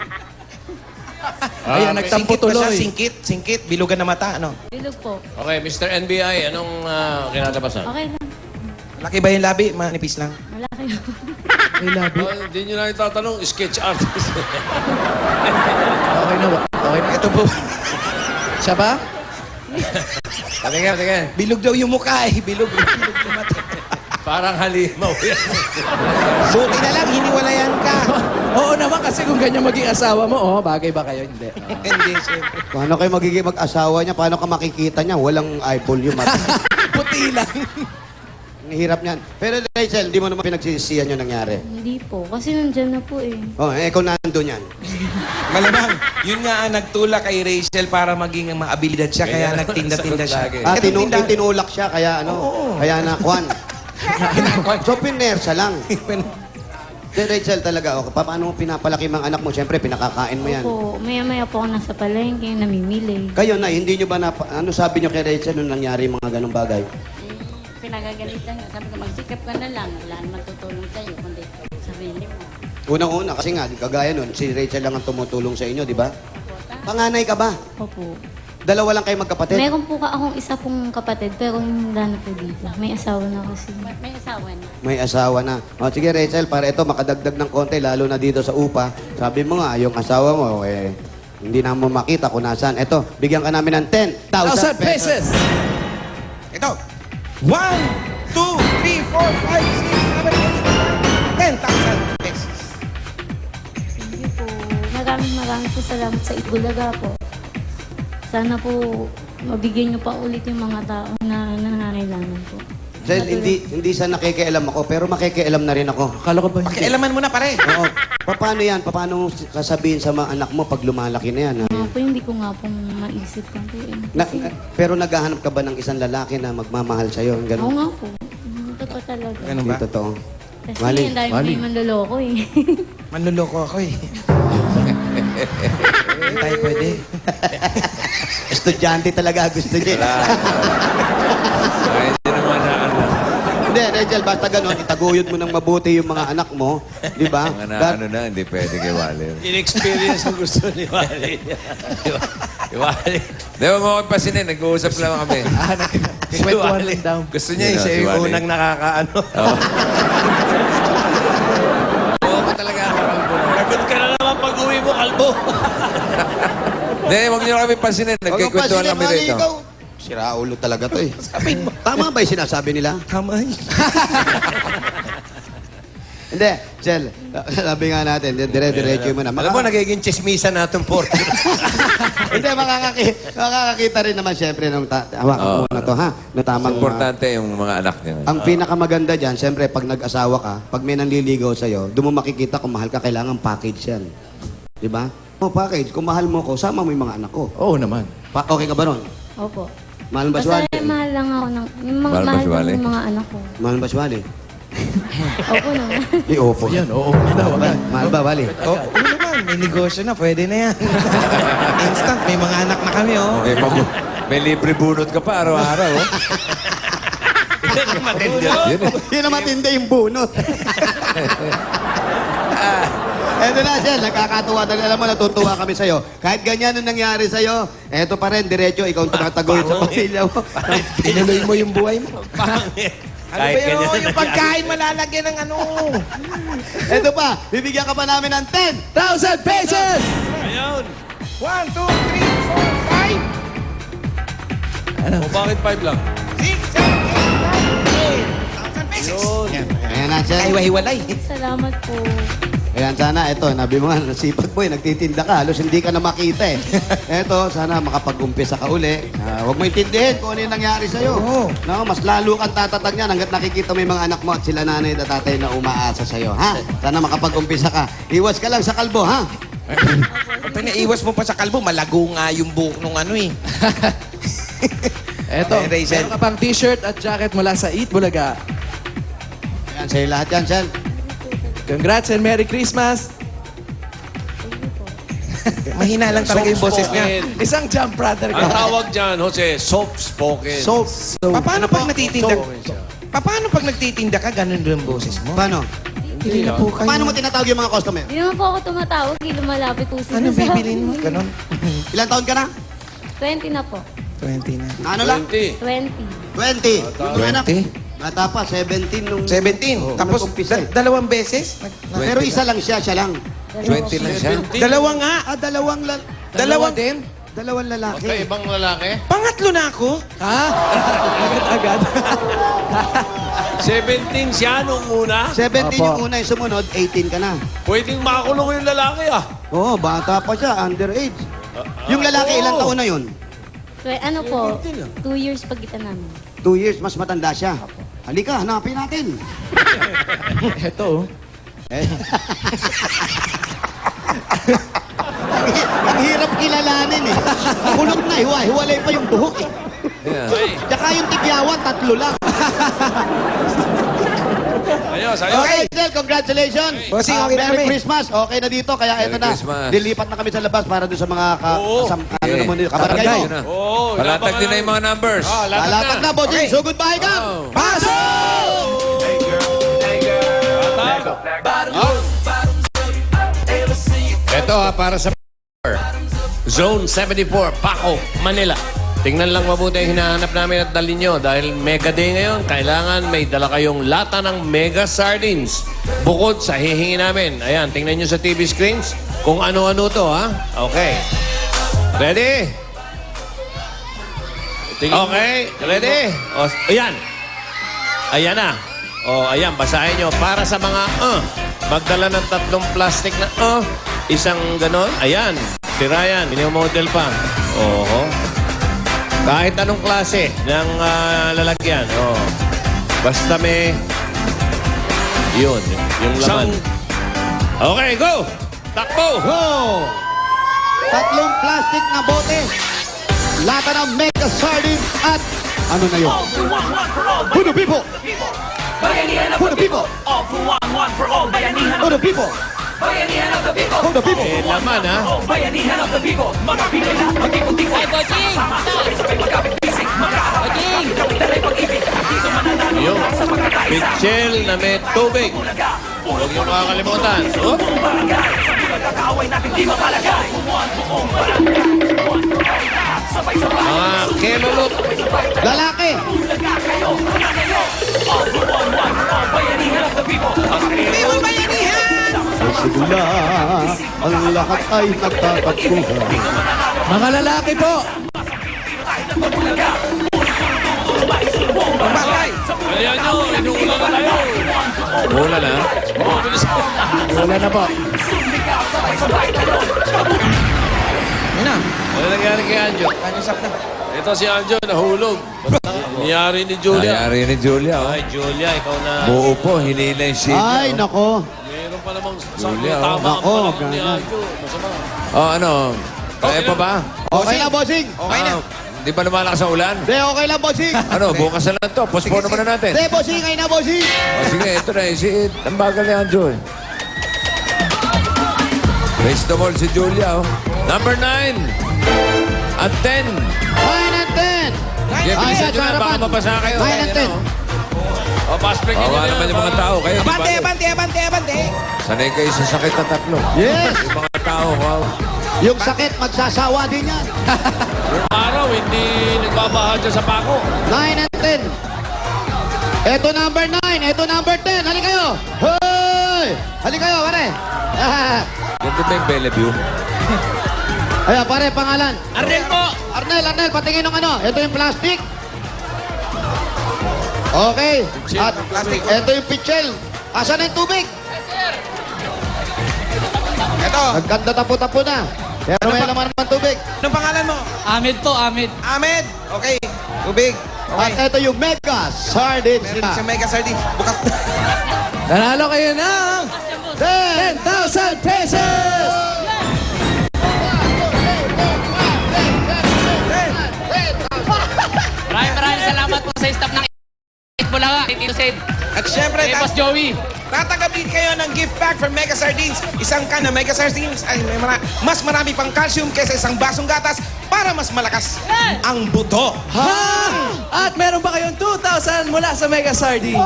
Ayan, nagtampo Singkit ba siya? tuloy. Singkit. Bilugan na mata, ano? Bilog po. Okay, Mr. NBI, anong kinatapasan? Okay lang. Malaki ba yung labi? Manipis lang. Malaki po. May labi. Hindi nyo na itatanong, sketch artist. Okay na ba? Okay na. Ito po. Siya ba? Sige. Bilog daw yung mukha eh. Bilog yung mata. Parang halimaw yan. Buti na lang, hiniwalayan ka. Oo naman kasi kung ganyan maging asawa mo, bagay ba kayo? Hindi. Hindi, siyempre. Paano kayo magiging mag-asawa niya? Paano ka makikita niya? Walang eyeball yung mata. Puti lang. Ang hirap niyan. Pero Rachel, hindi mo naman pinagsisisihan yung nangyari. Hindi po. Kasi nandyan na po eh. Ikaw nandun yan. Malamang, yun nga ang nagtulak kay Rachel para maging maabilidad siya, kaya nagtinda-tinda siya. Tinulak siya, kaya kaya nakwan. So, pinersa lang. Rachel talaga, paano mo pinapalaki mga anak mo? Siyempre, pinakakain mo yan. Opo. Maya-maya po ako nasa palengke, namimili. Kayo na, hindi nyo ba ano sabi nyo kay Rachel nung nangyari mga ganong bagay? Pinagagalitan niya. Sabi ko, magsikap ka na lang. Wala naman tutulong sa'yo, kundi sarili mo. Unang-una, kasi nga, kagaya nun, si Rachel lang ang tumutulong sa inyo, di ba? Panganay ka ba? Opo. Dalawa lang kayo magkapatid? Meron po akong isa pong kapatid, pero wala na po dito. May asawa na kasi. May asawa na. May asawa na. Sige Rachel, para ito makadagdag ng konti, lalo na dito sa upa. Sabi mo nga, yung asawa mo, Hindi na mo makita kung nasaan. Eto, bigyan ka namin ng 10,000 pesos. Ito. 1, 2, 3, 4, 5, 6, 7, 8, 10,000 pesos. Thank you po. Maraming po salamat sa Itbulaga po. Sana po mabigyan niyo pa ulit yung mga tao na nangangailangan po. Dahil hindi sa nakikialam ako, pero makikialam na rin ako. Akala ko ba hindi? Pakialaman mo na pare. Oo. Paano yan? Paano mo sasabihin sa mga anak mo pag lumalaki na yan? Ha? Nga po, hindi ko nga po maisip lang po. Pero naghahanap ka ba ng isang lalaki na magmamahal sa'yo? Oo Ganun? nga po. Totoo talaga. Ganun ba? Hindi totoo. Kasi Mali. ang dami may manloloko eh. Manluloko ako eh. Hindi tayo pwede. Estudyante talaga gusto niya. Ay, hindi naman na ano. Hindi, Rachel, basta gano'n, itaguyod mo ng mabuti yung mga anak mo. Di ba? Mga na, ano na, hindi pwede kay Wally. In-experience ang gusto ni Wally. Wally. Di ba mo pasinin, nag-uusap lang kami. Kwentuhan lang daw. Gusto niya siya yung Wally. unang nakakaano. Oo ka talaga ako, Kalbo. Lagot ka na naman pag-uwi mo, Kalbo. Hindi, huwag niyo kami pasinin. Nagkikwentuhan kami rito. Sira ulo talaga to eh. Tama ba yung sinasabi nila? Tama yun. Hindi, Chel, sabi nga natin, dire-diretso mo na. Alam mo, nagiging chismisa na itong port. Hindi, makakakita rin naman siyempre nung hawakan mo na to, ha? No, tamang, Importante yung mga anak niya. ang pinakamaganda dyan, siyempre, pag nag-asawa ka, pag may nanliligaw sa'yo, doon mo makikita kung mahal ka, kailangan package yan. Di ba? O, package. Kung mahal mo ko, sama mo yung mga anak ko. Oo naman. Okay ka ba ron? Opo. Mahal ba si Basta Wally? mahal lang ako ng... Yung Mahal ba mahal si lang Wally? yung mga anak ko. Mahal ba si Wally? Opo naman. Di, opo. Yan, oo. Mahal ba, Wally? Oo naman, may negosyo na. Pwede na yan. Instant, may mga anak na kami, oh. May libre bunot ka pa araw-araw. Oh. Yun na matindi yung bunot. Eto na, Shell. Nakakatuwa talaga. Alam mo, natutuwa kami sa'yo. Kahit ganyan ang nangyari sa'yo, eto pa rin, diretso, ikaw ang tumatagol sa pamilya mo. Tinuloy mo yung buhay mo. Pangit. Ano ba yun? Yung pagkain malalagyan ng ano. Eto pa, bibigyan ka pa namin ng 10,000 pesos! Ayun. 1, 2, 3, 4, 5, O bakit 5 lang? 6, 7, 8, 9, 10,000 pesos. Yan. Ayan na, Shell. Ay, hiwalay. Salamat po. Ayan, sana, eto, nabi mo nga, nasipag mo eh, nagtitinda ka, halos hindi ka na makita eh. Eto, sana makapag-umpisa ka uli. Huwag mo intindihin kung ano yung nangyari sa'yo. Oo. No, mas lalo kang tatatag niyan hanggat nakikita mo yung mga anak mo at sila nanay at tatay na umaasa sa'yo, ha? Sana makapag-umpisa ka. Iwas ka lang sa kalbo, ha? Pag naiwas mo pa sa kalbo, malago nga yung buhok nung ano eh. Eto, Okay, Rachel. meron ka pang t-shirt at jacket mula sa Eat Bulaga. Ayan, sa'yo lahat yan, Shell. Congrats and Merry Christmas! Mahina lang talaga yung boses niya. Soft-spoken. Isang jump brother Ang ka. tawag dyan, Jose, soft-spoken. Paano pag natitinda? Paano pag nagtitinda ka, ganun yung boses mo? Paano? Hindi na po kayo. Paano mo tinatawag yung mga customer? Hindi naman po ako tumatawag. Hindi lumalapit po sila Ano sa bibilin mo? Ganon? Ilang taon ka na? 20 na po. 20 na. Ano lang? 20. 20. 20. Yung mga anak, 20? bata pa, 17 nung... 17. Tapos, nag-umpisa eh. dalawang beses? Pero isa lang siya lang. 20 lang siya. Dalawa nga. Dalawang Dalawang din? dalawang lalaki. Ibang lalaki? Pangatlo na ako. Ha? Agad-agad. 17 siya nung una. 17 Opo. yung una, yung sumunod, 18 ka na. Pwedeng makakulong yung lalaki ah. Oo, bata pa siya, underage. Yung lalaki, ilang taon na yun? Ano po, 2 years pagitan namin. 2 years, mas matanda siya. Halika, hanapin natin. Eto, Eh. Ang hirap kilalanin eh. Kulot na, hiwalay pa yung buhok eh. Yeah. Tsaka yung tigyawan, 3 lang. Ayos, ayos. Okay, Del, congratulations. Bossing, okay na Merry kami. Christmas. Okay na dito, kaya Merry eto na. Christmas. Dilipat na kami sa labas para doon sa mga ano naman dito. Kabarangay mo. Yun na. Oo. Palatag din na yung mga numbers. Lalatag na, bossing. So, goodbye ka. Oh. Pasok! Ito para sa Zone 74, Paco, Manila. Tingnan lang mabuti ang hinahanap namin at dalhin nyo dahil Mega Day ngayon, kailangan may dala kayong lata ng Mega Sardines. Bukod sa hihingi namin. Ayan, tingnan nyo sa TV screens kung ano-ano to, ha? Okay. Ready? Okay, ready? O, ayan. Ayan na. O, ayan, basahin nyo. Para sa mga magdala ng 3 plastic na isang ganon. Ayan, si Ryan, minimodel pa. Oo. Kahit anong klase ng lalagyan. Basta may yun, yung laman. Okay, go! Takbo! Go! 3 plastic na bote. Lata ng Mega Sardines at ano na yun? Who the people? Who the people? All for one for all. Bayanihan Who the people? Bayanihan of the people. Who the people? Laman, ha? Bayanihan of the people. Mga Pinoy na magtipon-tipon. Sama-sama, sabay-sabay magkapit-bisig. Magkakapit, dalay pag-ibig. Dito mananalo Yung sa pagkakaisa. pitchel na may tubig. Huwag yung makakalimutan. Buong barangay. Sa pagkakaaway natin di mapalagay. Buong barangay. Sabay-sabay. Mga kelulot. Lalaki. Bulaga kayo. Mga kayo. All for all. Bayanihan of the people. Viva Bayanihan! Sa simula, ang lahat ay nagtatakbuhan. Mga lalaki po. Bagay! Kalihan nyo, inuulan na tayo. Mula na. Wala na po. Yun na. Ano nangyari kay Anjo? Kanusap na. Ito si Anjo, nahulog. Niyari ni Julia. Nangyari ni Julia. Ay, Julia, ikaw na. Buo po, hinila yung sheet. Ay, nako. Meron pa namang Julia, tama ang Nako, panahon ni ganyan. Anjo. Masama. Ano? Kaya pa ba? Okay na, bossing. Okay na. Di ba lumalakas ang ulan? De, okay lang, bossing. Ano, bukas na lang to. Postpone naman na natin. De, bossing, ngayon na, bossing. Sige, ito na. Ang bagal ni Anjo. Race the ball si Julia. Number 9. At 10. 9 and 10. Sige, Ay, bilisan sa nyo na. Baka harapan. mapasa kayo. 9 and 10. O, pass break nyo Kawa na naman yan. yung mga tao. Kayo, di ba? Abante, abante, abante, abante. Sanay kayo sa sakit na 3. Yes. Yung mga tao, wow. Yung sakit, magsasawa din yan. Yung araw, hindi nagbabaha dyan sa pako. 9 and 10. Ito number 9. Ito number 10. Hali kayo. Hoy! Hali kayo, pare. Ganito ba yung Bellevue? Ayan, pare, pangalan. Arnel po. Arnel, patingin ng ano. Ito yung plastic. Okay. At ito yung pitchel. Asan na yung tubig? Ito. Nagkanda tapo-tapo na. Pero may laman naman tubig. Anong pangalan mo? Ahmed po, Ahmed. Ahmed. Okay. Tubig. Okay. At ito yung Mega Sardines Meron na. sa Mega Sardines. Bukas. Nanalo kayo ng 10,000 pesos! Maraming salamat po sa staff ng Bulaga. Tito Sid. At syempre, Boss Joey. tatanggap din kayo ng gift pack from Mega Sardines. Isang can na Mega Sardines ay may mas marami pang calcium kaysa isang basong gatas para mas malakas ang buto. Ha? At meron pa kayong 2,000 mula sa Mega Sardines.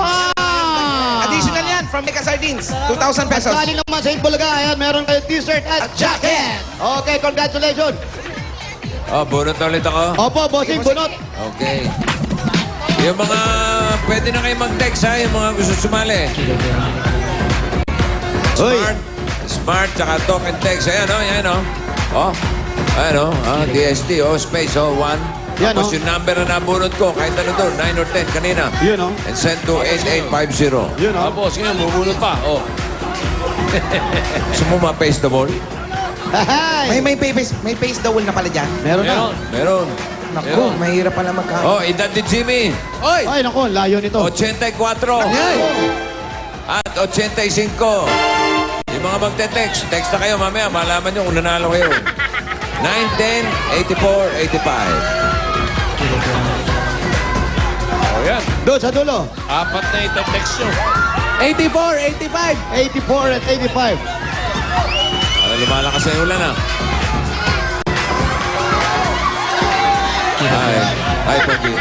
Additional yan from Mega Sardines. 2,000 pesos. Galing naman sa Bulaga. Ayan, meron kayong t-shirt at jacket. Okay, congratulations. Oh, bunot na ulit ako. Opo, bossing, bunot. Okay. Yung mga, pwede na kayo mag-text ha, yung mga gusto sumali. Smart, smart, tsaka talk and text. Ayan o, ayan o. Oh, ayan o, DST, space, 1. Yan, Tapos oh. yung number na nabunot ko, kahit ano doon, 9 or 10 kanina. Yun, oh. And send to 8850. Yun, oh. Tapos, ngayon, bubunot pa. Oh. Gusto mo ma-paste the ball? Hay! May face the wall na pala dyan. Meron na. Meron. Naku, mahirap pala magka... Oh, edad ni Jimmy. Oy! Ay, naku, layo nito. 84. At 85. Yung mga magte-text, text na kayo mamaya, malaman nyo kung nanalo kayo. 9, 10, 84, 85. Oh, yan. Doon sa dulo. 4 na ite-text nyo. 84, 85. 84 at 85. Ano, lumalakas na yung ulan ah. Hi, Pogi.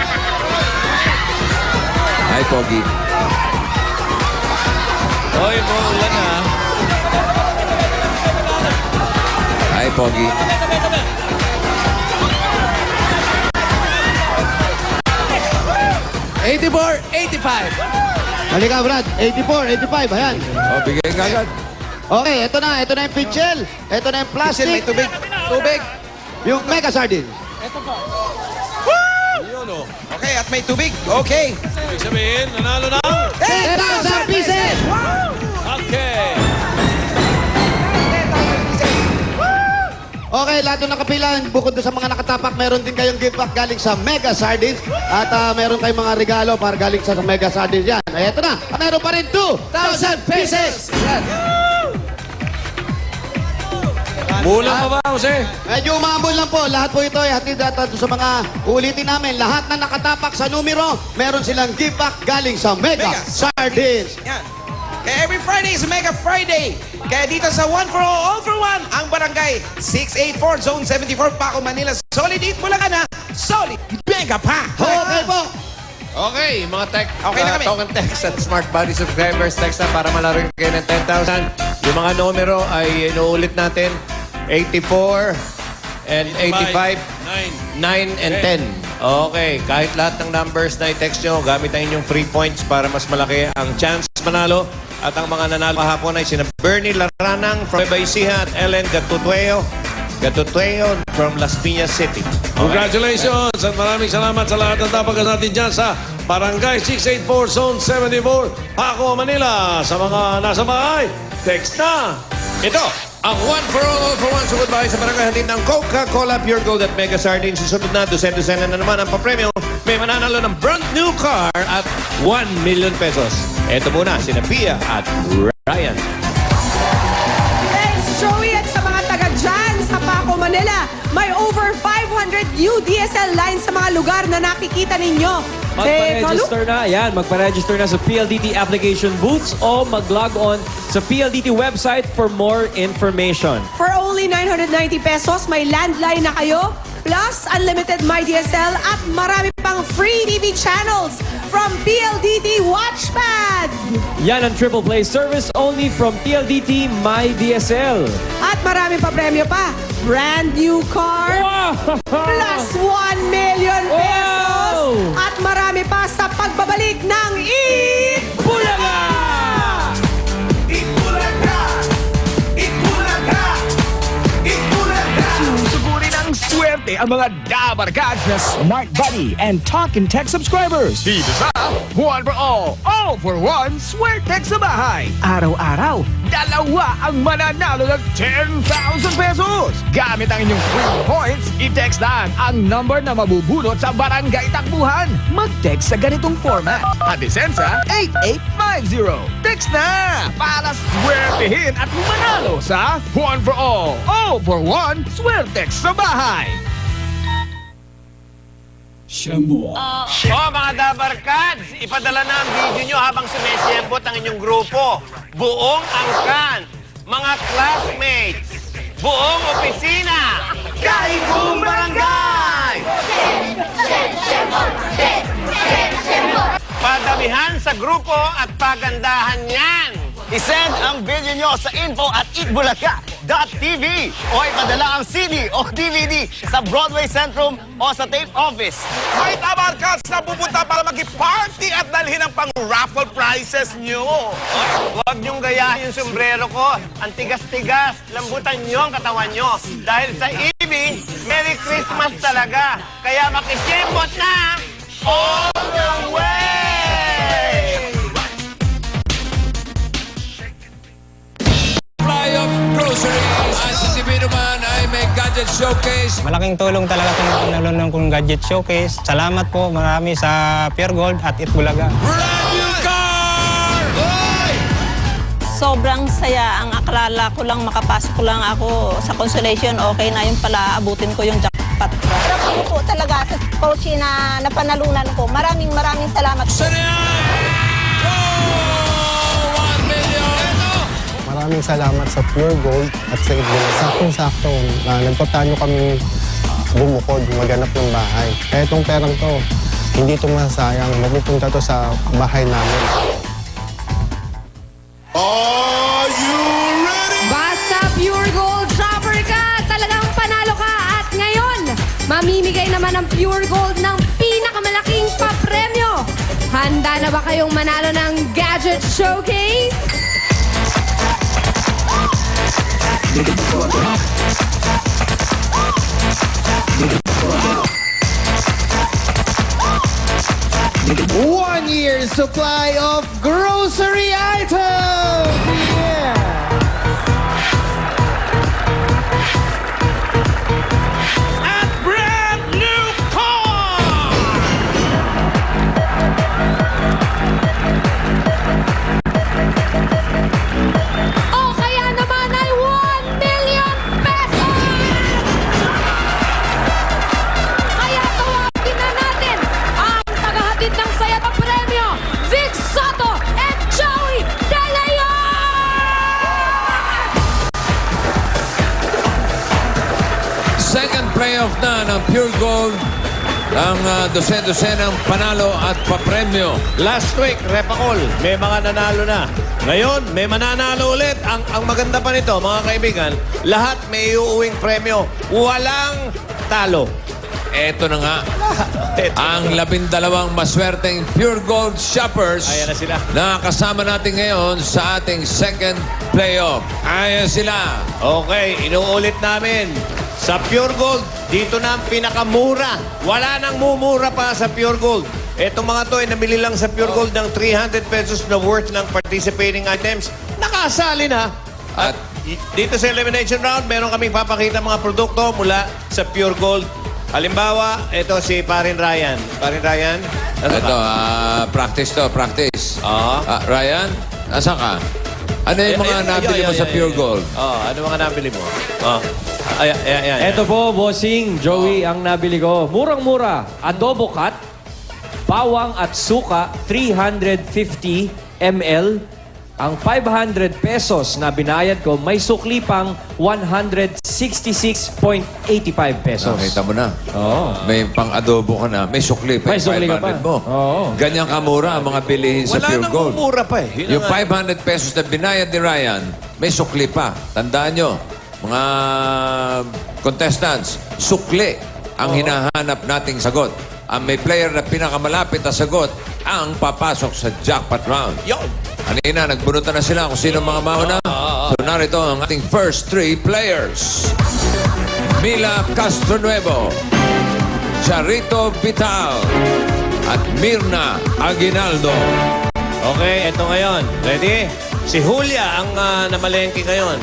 Hi, Pogi. Hoy, mo ulan ha. Hi, Pogi. Halika, Brad. 84, 85. Ayan. Oh, bigay ka agad. Okay, ito na yung pitchel. Ito na yung plastic. May tubig. Tubig. Yung Mega Sardines. Yun, oh. Okay, at may tubig. Okay. Ibig sabihin, nanalo na. 10,000 pieces! Okay. Okay, lahat ng nakapilan, bukod doon sa mga nakatapak, meron din kayong gift pack galing sa Mega Sardines. At meron kayong mga regalo para galing sa Mega Sardines yan. Ay, eto na. Meron pa rin 2,000 pieces! Yan. Kulang pa ba, Jose? Medyo umambol lang po. Lahat po ito ay hatid at sa mga ulitin namin. Lahat na nakatapak sa numero, meron silang gift pack galing sa Mega Sardines. Yan. Kaya every Friday is Mega Friday. Kaya dito sa One for All for One, ang barangay 684, Zone 74, Paco, Manila. Solid Eat Bulacan na. Solid Mega Pack. Okay po. Okay, mga Okay na kami. token text at Smart Body subscribers text na para malaro kayo ng 10,000. Yung mga numero ay inuulit natin. 84 and 85, 9 and 10. Okay, kahit lahat ng numbers na i-text nyo, gamit ang inyong free points para mas malaki ang chance manalo. At ang mga nanalo kahapon ay sina Bernie Laranang from Baisiha at Ellen Gatutueo from Las Piñas City. Congratulations at maraming salamat sa lahat ng tapagas natin dyan sa Barangay 684 Zone 74, Paco, Manila. Sa mga nasa bahay, text na. Ito, ang One for One sugod bahay sa barangay hatid ng Coca-Cola Pure Gold at Mega Sardines. Susunod na, dosen-dosen na naman ang papremyo. May mananalo ng brand new car at 1 million pesos. Ito muna, sina Pia at Ryan. Thanks, Joey, at sa mga taga dyan sa Paco, Manila. May over 500 new DSL lines sa mga lugar na nakikita ninyo. Magpa-register na. Yan, magpa-register na sa PLDT application booths o mag-log on sa PLDT website for more information. For only 990 pesos, may landline na kayo, plus unlimited MyDSL at marami pang free TV channels from PLDT Watchpad. Yan ang triple play service only from PLDT MyDSL. At marami pa premyo pa. Brand new car, plus 1 million pesos. At marami pa sa pagbabalik ng Eat Bulaga! Susugurin ang swerte ang mga dabarkad na Smart Buddy and Talk and Text subscribers. Dito sa One for All for One, Swerte sa bahay. Araw-araw, dalawa ang mananalo ng 10,000 pesos. Gamit ang inyong free points, i-text lang ang number na mabubunot sa barangay takbuhan. Mag-text sa ganitong format. Adisensa 8850. Text na para swertehin at manalo sa One for All for One, Swerte sa bahay. Mga dabarkads, ipadala na ang video nyo habang sumesiyembot ang inyong grupo. Buong angkan, mga classmates, buong opisina, kahit buong barangay! Padamihan sa grupo at pagandahan yan! I-send ang video nyo sa info@eatbulaga.tv o ipadala ang CD o DVD sa Broadway Centrum o sa tape office. May tabarkats na pupunta para mag-party at dalhin ang pang-raffle prizes nyo. Huwag niyong gayahin yung sombrero ko. Ang tigas-tigas. Lambutan niyo ang katawan niyo. Dahil sa EB, Merry Christmas talaga. Kaya makisembot na all the way! Supply of groceries. At sa TV naman ay may gadget showcase. Malaking tulong talaga itong panalo kong gadget showcase. Salamat po marami sa Pure Gold at Eat Bulaga. Brand new car! Hoy! Sobrang saya. Ang akala ko lang makapasok lang ako sa consolation. Okay na yung pala abutin ko yung jackpot. Sarap ko po talaga sa Porsche na napanalunan ko. Maraming salamat po. Maraming salamat sa Pure Gold at sa Eat Bulaga. Saktong-sakto, nagpaplano kami bumukod, maghanap ng bahay. Kaya itong perang to, hindi ito masayang. Mapupunta to sa bahay namin. Are you ready? Basta Pure Gold shopper ka, talagang panalo ka. At ngayon, mamimigay naman ang Pure Gold ng pinakamalaking papremyo. Handa na ba kayong manalo ng Gadget Showcase? supply of grocery items. Yeah. At brand new car! O kaya naman ay 1 million pesos! Kaya tawagin na natin ang tagahatid ng saya na premyo, Vic Soto and Joey De Leon! Second playoff na ng Pure Gold. Ang dosen-dosenang panalo at papremyo. Last week, Repacol, may mga nanalo na. Ngayon, may mananalo ulit. Ang maganda pa nito, mga kaibigan, lahat may iuuwing premyo. Walang talo. Eto na nga. Ang 12 maswerteng Pure Gold shoppers Ayan na sila. na kasama natin ngayon sa ating second playoff. Ayan sila. Okay, inuulit namin. Sa Pure Gold, dito na ang pinakamura. Wala nang mumura pa sa Pure Gold. Etong mga to ay nabili lang sa Pure Gold ng 300 pesos na worth ng participating items. Nakasali na. At dito sa elimination round, meron kaming papakita mga produkto mula sa Pure Gold. Halimbawa, ito si Parin Ryan. Parin Ryan? Ito, practice to, practice. Ryan, asa ka? Ano yung mga nabili mo sa Pure Gold? Ano mga nabili mo? Ayan. Ito po, bossing, Joey, ang nabili ko. Murang-mura. Adobo cut, bawang at suka, 350 ml. Ang 500 pesos na binayad ko, may sukli pang 166.85 pesos. Nakita mo na. Oo. May pang-adobo ka na. May sukli pa. May sukli ka pa. 500 mo. Oo. Ganyan kamura ang mga bilihin sa Wala Pure nang Gold. mumura pa eh. Yun Yung ang- 500 pesos na binayad ni Ryan, may sukli pa. Tandaan nyo, mga contestants, sukli ang hinahanap nating sagot. Ang may player na pinakamalapit na sagot ang papasok sa jackpot round. Yon. Kanina, nagbunutan na sila kung sino ang mga mauna. So narito ang ating first three players. Mila Castronuevo, Charito Vital, at Mirna Aguinaldo. Okay, eto ngayon. Ready? Si Julia ang namalengke ngayon.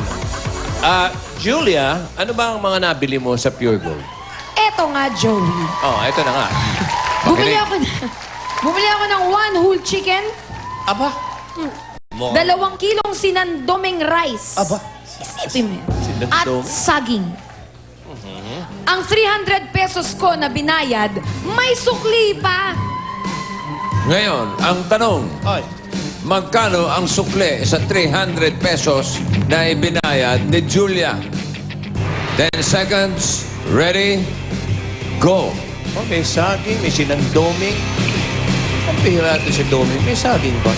Julia, ano ba ang mga nabili mo sa Pure Gold? Eto nga, Joey. Eto na nga. Bumili ako ng 1 whole chicken. Aba? 2 kilong sinandoming rice. Aba? Isipin mo. At saging. Ang 300 pesos ko na binayad, may sukli pa. Ngayon, ang tanong, magkano ang sukle sa 300 pesos na ibinayad ni Julia? 10 seconds. Ready? Go. May saging, may sinandoming. Ang pihira ito si Doming. May saging pa.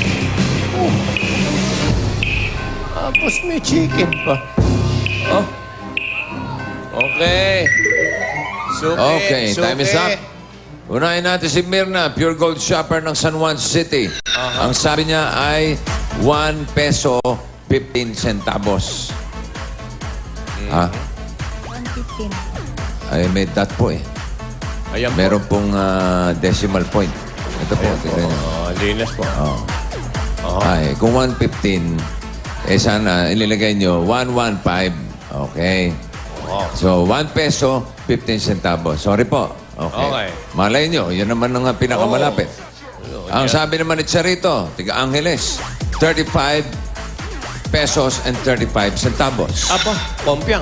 Tapos may chicken pa. Okay. Okay, time is up. Unahin natin si Mirna, Pure Gold shopper ng San Juan City. Ang sabi niya ay 1 peso 15 centavos. Ha? 115. Ay, may dot po eh. Ayan po. Meron pong decimal point. Ito po, tignan niyo. Linas po. Ay, kung 115, sana inilagay nyo 115. Okay. So, 1 peso, 15 centavos. Sorry po. Okay. Malay nyo, yun naman ang pinakamalapit. Ang sabi naman ni Charito, tiga Angeles, 35 pesos and 35 centavos. Apa, pompiang.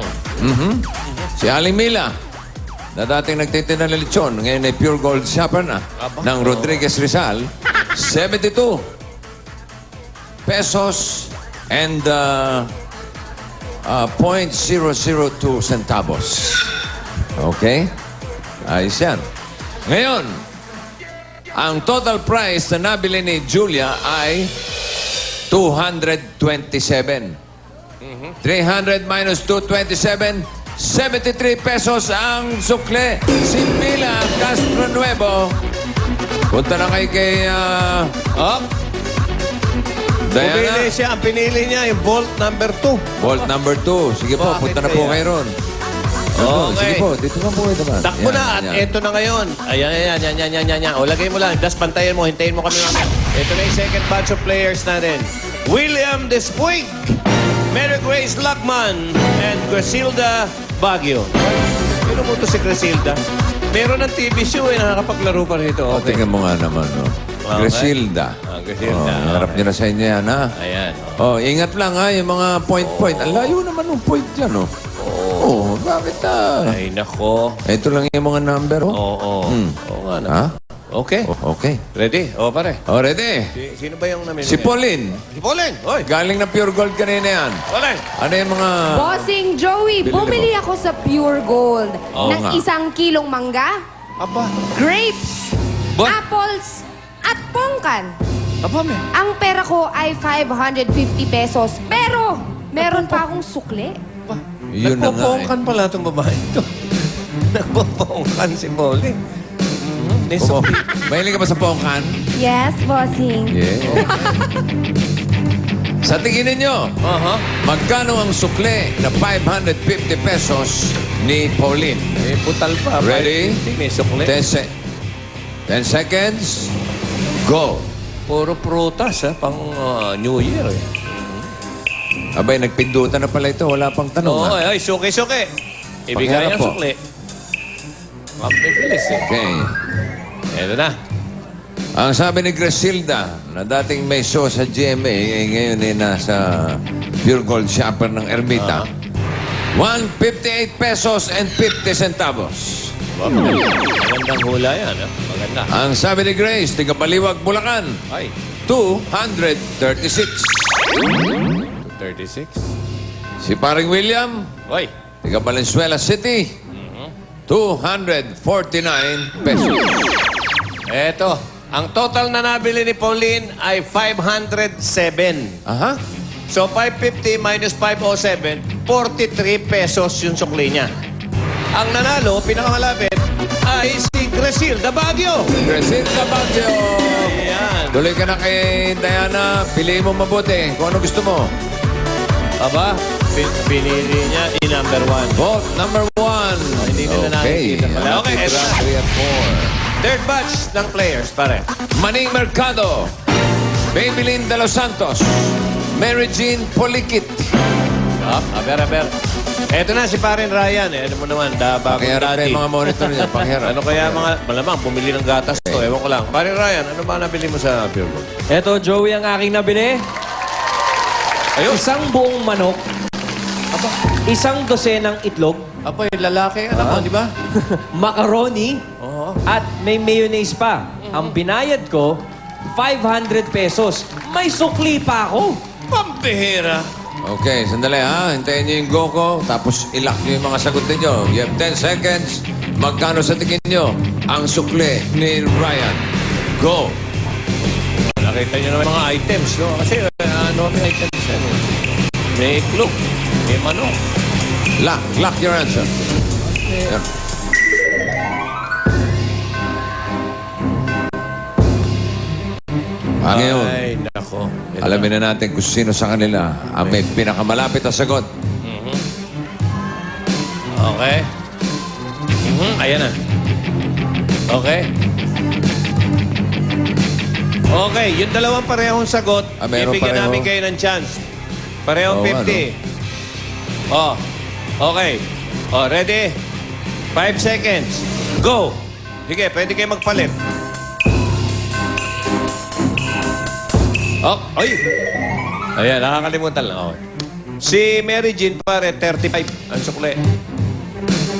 Si Aling Mila, na dating nagtitinda ng lechon, ngayon ay Pure Gold shopper na, ng Rodriguez Rizal, 72 pesos and 0.002 centavos. Okay? Ayos yan. Ngayon, ang total price na nabili ni Julia ay 227. 300 minus 227, 73 pesos ang sukle. Si Mila Castronuevo. Punta na kay Diana. Pumili siya. Ang pinili niya yung Bolt number 2. Bolt number 2. Sige po, Bakit punta na po kaya? kayo ron. Okay. Sige po, dito ka po ito ba? Takbo na at eto na ngayon. Ayan. O, lagay mo lang. Das pantayin mo. Hintayin mo kami mamaya. Ito na yung second batch of players natin. William Despuig, Mary Grace Lacman, and Griselda Baguio. Sino mo to si Griselda? Meron ng TV show nakakapaglaro pa rito. Okay. Tingnan mo nga naman, no? Okay. Griselda. Griselda. Harap niyo na sa inyo yan, ha? Ayan. Ingat lang, ha? Yung mga point. Ang layo naman ng point dyan, no? Bakit Ay, nako. Ito lang yung mga number, oh? Oo nga na. Ha? Okay. Okay. Ready? Pare. Ready? Sino ba yung namin? Si Pauline. Si Pauline. Oy. Galing na Pure Gold kanina yan. Pauline. Ano yung mga... Bossing Joey, Bili bumili ako sa Pure Gold Oo ng nga. 1 kilong mangga, Aba. grapes, apples, at pongkan. Aba, me. Ang pera ko ay 550 pesos. Pero, meron pa akong sukli. Yun na nga, Nagpopongkan pala itong babae ito. Nagpopongkan si Pauline. Mahilig ka ba sa pongkan? Yes, bossing. Yeah. Sa tingin ninyo, magkano ang sukle na 550 pesos ni Pauline? Putal pa. Ready? May sukle. 10 seconds. Go. Puro prutas, pang New Year. Abay, nagpindutan na pala ito. Wala pang tanong, ha? Ay, suki. Ibigay Pakiharap ang po. sukle. Mapipilis, Okay. Eto na. Ang sabi ni Griselda, na dating may show sa GMA, ngayon ay nasa Pure Gold Shopper ng Ermita, 158 pesos and 50 centavos. Magandang hula yan, Maganda. Ang sabi ni Grace, tiga Baliwag, Bulacan, Ay, 236. 36. Si paring William, Oy. tiga Valenzuela City, 249 pesos. Eto. Ang total na nabili ni Pauline ay 507. Aha. So, 550 minus 507, 43 pesos yung sukli niya. Ang nanalo, pinakamalapit, ay si Griselda Baguio. Griselda Baguio. Ayan. Tuloy ka na kay Diana. Piliin mo mabuti kung ano gusto mo. Aba, pinili niya di number 1. Vote number 1. Hindi nila nakikita pala. Okay, eto na. 3 at 4. Third batch ng players, pare. Maning Mercado, Babylin de los Santos, Mary Jean Polikit. Aber. Eto na si parin Ryan. Ano mo naman, bagong Pakiharap daddy. yung mga monitor niya. Pakiharap. Ano kaya mga, malamang, bumili ng gatas to. Ewan ko lang. Parin Ryan, ano ba nabili mo sa Pure Gold? Eto, Joey, ang aking nabili. Ayun. Isang buong manok. Isang dosenang itlog. Apo, yung lalaki, alam mo, di ba? Macaroni. At may mayonnaise pa. Ang binayad ko, 500 pesos. May sukli pa ako. Pambihira. Okay, sandali ha. Hintayin niyo yung go ko, tapos ilock niyo yung mga sagot ninyo. You have 10 seconds. Magkano sa tingin niyo ang sukle ni Ryan? Go! Nakita nyo naman mga items, no? Kasi ano may items yan? May iklog, may manok. Lock your answer. Yan. Ngayon, Ay, nako. alamin na natin kung sino sa kanila ang may pinakamalapit na sagot. Okay. Ayan na. Okay. Okay, yung dalawang parehong sagot, meron ibigyan pareho? namin kayo ng chance. Parehong 50. Oh, okay. Oh, ready? 5 seconds. Go! Sige, pwede kayo magpalit. Oh, ay! Ayan, nakakalimutan lang. Okay. Si Mary Jean, pare, 35 ang sukle.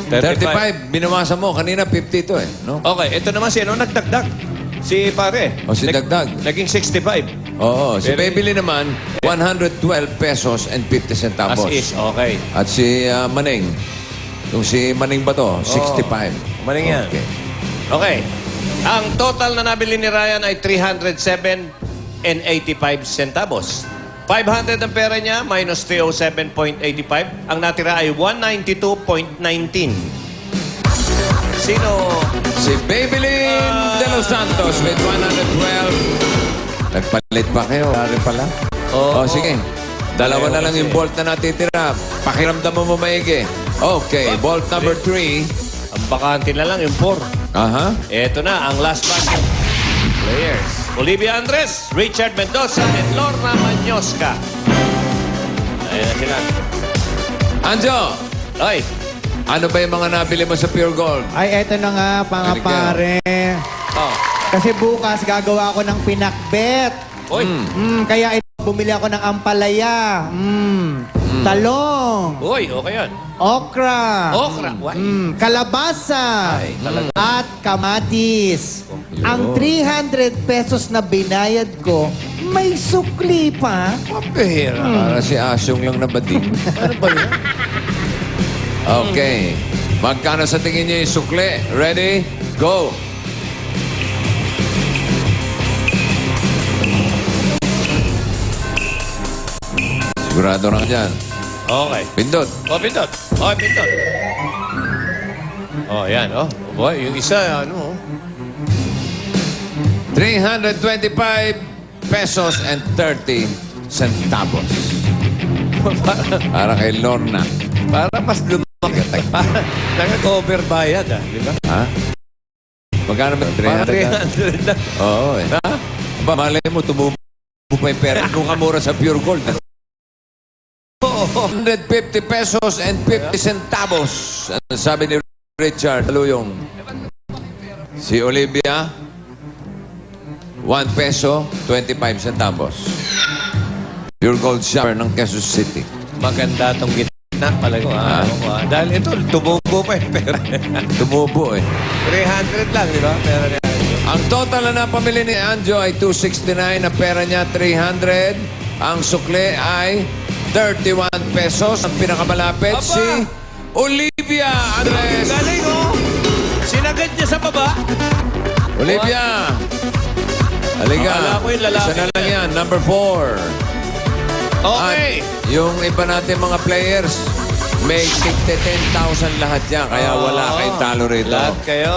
35, binawasan mo. Kanina 50 ito eh. No? Okay, ito naman si ano nagdagdag. Si pare. O si Dagdag. Naging 65. Oo, si Pero- Babylin naman, 112 pesos and 50 centavos. As is, okay. At si Maneng, yung si Maneng ba to? 65. Maling yan. Okay. Okay. Ang total na nabili ni Ryan ay 307 and 85 centavos. 500 ang pera niya minus 307.85. Ang natira ay 192.19. Sino? Si Babylin de los Santos with 112. Nagpalit pa kayo. Dari pala. Oo. Sige. Dalawa na lang yung bolt na natitira. Pakiramdam mo maigi. Okay, vault number 3. Ang bakante na lang yung 4. Aha. Ito na, ang last batch of players. Olivia Andres, Richard Mendoza, and Lorna Mañosca. Ayan na sila. Anjo! Ay! Ano ba yung mga nabili mo sa Pure Gold? Ay, eto na nga, mga pare. Oh. Kasi bukas gagawa ako ng pinakbet. Oy! Kaya bumili ako ng ampalaya. Talong. Uy, okay yan. Okra. Okra. Kalabasa. At kamatis. Ang 300 pesos na binayad ko, may sukli pa. Pera. Para si Asyong lang nabading. Ano ba yan? Okay. Magkano sa tingin niyo yung sukle? Ready? Go! Sigurado na ka dyan. Okay. Pindot. Oh, pindot. Oh, pindot. Oh, yan. Oh, boy, yung isa, ano, 325 pesos and 30 centavos. Para kay Lorna. Para mas lumaki. Nag-cover bayad, di ba? Ha? Magkano ba? 300 na. Oo eh. Ha? Ba, malay mo, tumubo pa yung pera. Kung kamura sa Pure Gold. 150 pesos and 50 centavos. Ano sabi ni Richard Taluyong? Si Olivia, 1 peso, 25 centavos. Pure Gold Shopper ng Quezon City. Maganda tong gitna pala ko. Dahil ito, tumubo pa yung pera. Tumubo eh. 300 lang, di ba? Pera niya. Ang total na napamili ni Anjo ay 269. Ang pera niya, 300. Ang sukle ay 31 pesos. Ang pinakamalapit, Aba! si Olivia Andres. Galing, oh! Sinagad niya sa baba. Olivia! Halika. Akala ko yung lalaki Isa na lang yan. Number 4. Okay. At yung iba natin mga players, may 10,000 lahat yan. Kaya wala kayong talo rito. Lahat kayo.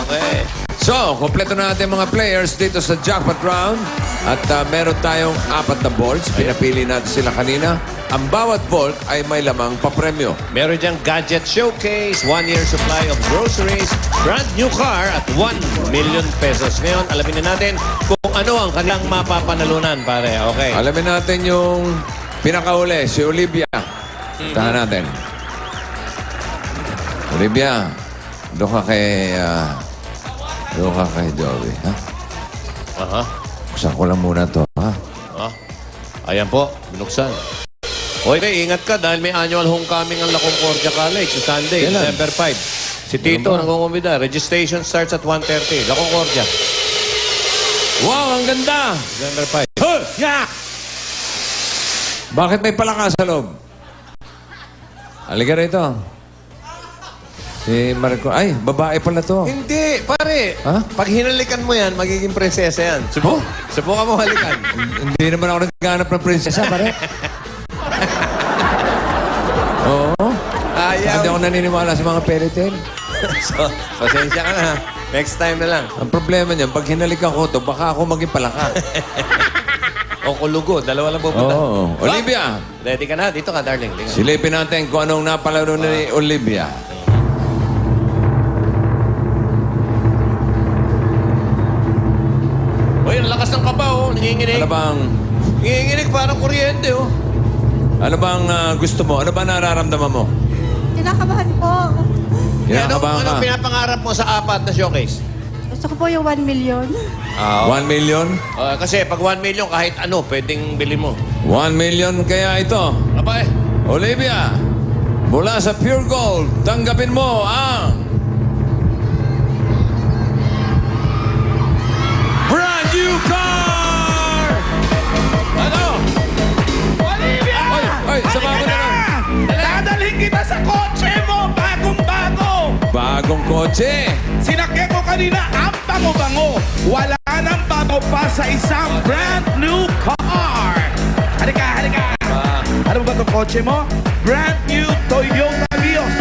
Okay. So, kompleto na natin mga players dito sa jackpot round. At meron tayong 4 na vaults. Pinapili natin sila kanina. Ang bawat vault ay may lamang papremyo. Meron diyang gadget showcase, 1-year supply of groceries, brand new car at 1 million pesos. Ngayon, alamin na natin kung ano ang kanilang mapapanalunan, pare. Okay. Alamin natin yung pinakauli, si Olivia. Tahan natin. Olivia, doon ka kay Joey, ha? Aha. Buksan ko lang muna to, ha? Ayan po, binuksan. Okay, ingat ka dahil may annual homecoming ang La Concordia College sa Sunday, Kailan? December 5. Si Tito nangungumida. Registration starts at 1:30. La Concordia. Wow, ang ganda! December 5. Bakit may palaka sa loob? Halika rito. Si Marco. Ay, babae pala to. Hindi, pare. Ha? Pag hinalikan mo yan, magiging prinsesa yan. Subukan mo halikan. Hindi naman ako naghanap ng prinsesa, pare. Oo. Ayaw. Hindi ako naniniwala sa mga fairy tale. So, pasensya ka na. Next time na lang. Ang problema niyan, pag hinalikan ko to, baka ako maging palaka. O kulugo, dalawa lang pupunta. Oo. Olivia! Ready ka na? Dito ka, darling. Silipin natin kung anong napalaro ni Olivia. Uy, ang lakas ng kaba, oh. Nanginginig. Ano bang... Nanginginig parang kuryente, oh. Ano bang gusto mo? Ano ba nararamdaman mo? Kinakabahan po. Kinakabahan ka? Anong pinapangarap mo sa 4 na showcase? Gusto ko po yung 1 million. 1 million? Kasi pag 1 million, kahit ano, pwedeng bilhin mo. 1 million kaya ito. Abay. Olivia, mula sa Pure Gold, tanggapin mo ang... brand new car! Ano? Olivia! Ay, sama ko na lang. Dadalhin kita sa kotse mo, bagong-bago! Bagong kotse. Sinakyan ko kanina ang bango-bango. Wala nang bago pa sa isang brand new car. Halika, halika. Ano ba itong kotse mo? Brand new Toyota Vios.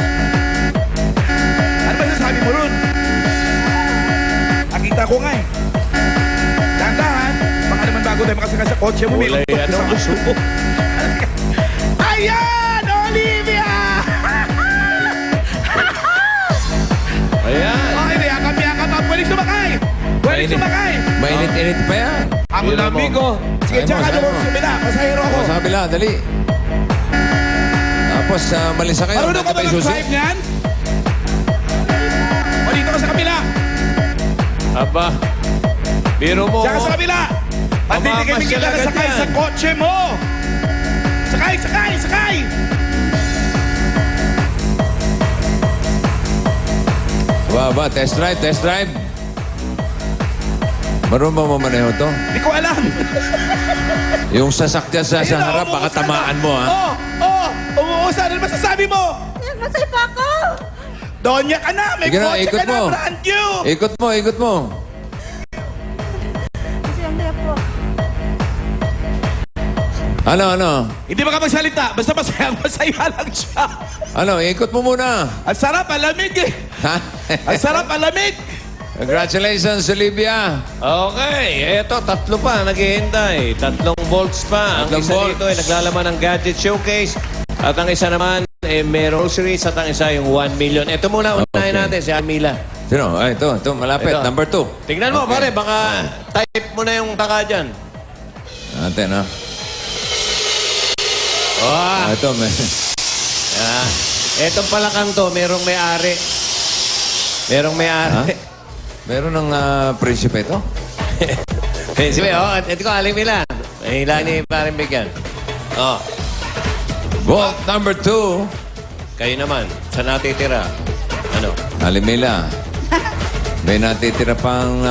Ano ba sasabi mo ron? Nakita ko nga eh. Dahan-dahan. Baka naman bago tayo makasakay sa kotse mo. Kulay may ano, sa gusto. Ayan! Olivia! Mainit pa yan. Ang Tira mo. lamig ko. Sige, Ayaw mo, tsaka ayaw doon mo. sa kabila. Pasahero ako. Sa kabila, dali. Tapos, malisa kayo. Marunong ka ba Nandito pa yung susi. mag-drive niyan? O dito ka sa kabila. Aba, biro mo. Tsaka sa kabila. At hindi kayo Mamamasyal bigyan agad sakay yan. sa kotse mo. Sakay, sakay, sakay. Ba, test drive, test drive. Marunong ba mamaneho to? Hindi ko alam. Yung sasakyan sa harap, baka tamaan mo, ha? Umuusan. Ano masasabi mo? Masay pa ako. Donya ka na. May Sige na, kotse ikot ka na. mo. Brand new. Ikot mo, ikot mo. Ano? Hindi ba ka magsalita? Basta masaya lang siya. Ano, ikot mo muna. Ang sarap, ang lamig eh. Ha? Ang sarap, ang lamig. Congratulations, Olivia. Okay, eto, tatlo pa naghihintay. 3 volts pa. Ang 3 isa volts. dito ay naglalaman ng gadget showcase. At ang isa naman, may groceries. At ang isa yung 1 million. Ito muna, unahin natin si Amila. Sino? Ay, ito, malapit. Ito. Number 2. Tignan mo, pare, baka type mo na yung taka dyan. Natin, ha? Oh, Ito, may... Etong palakang to, merong may-ari. Merong may-ari. Meron ng prinsipe ito? Sige, ito ko, aling Mila. May ilan ni paring bigyan. Oh. Vault number 2. Kayo naman, saan natitira? Ano? Alimila. May natitira pang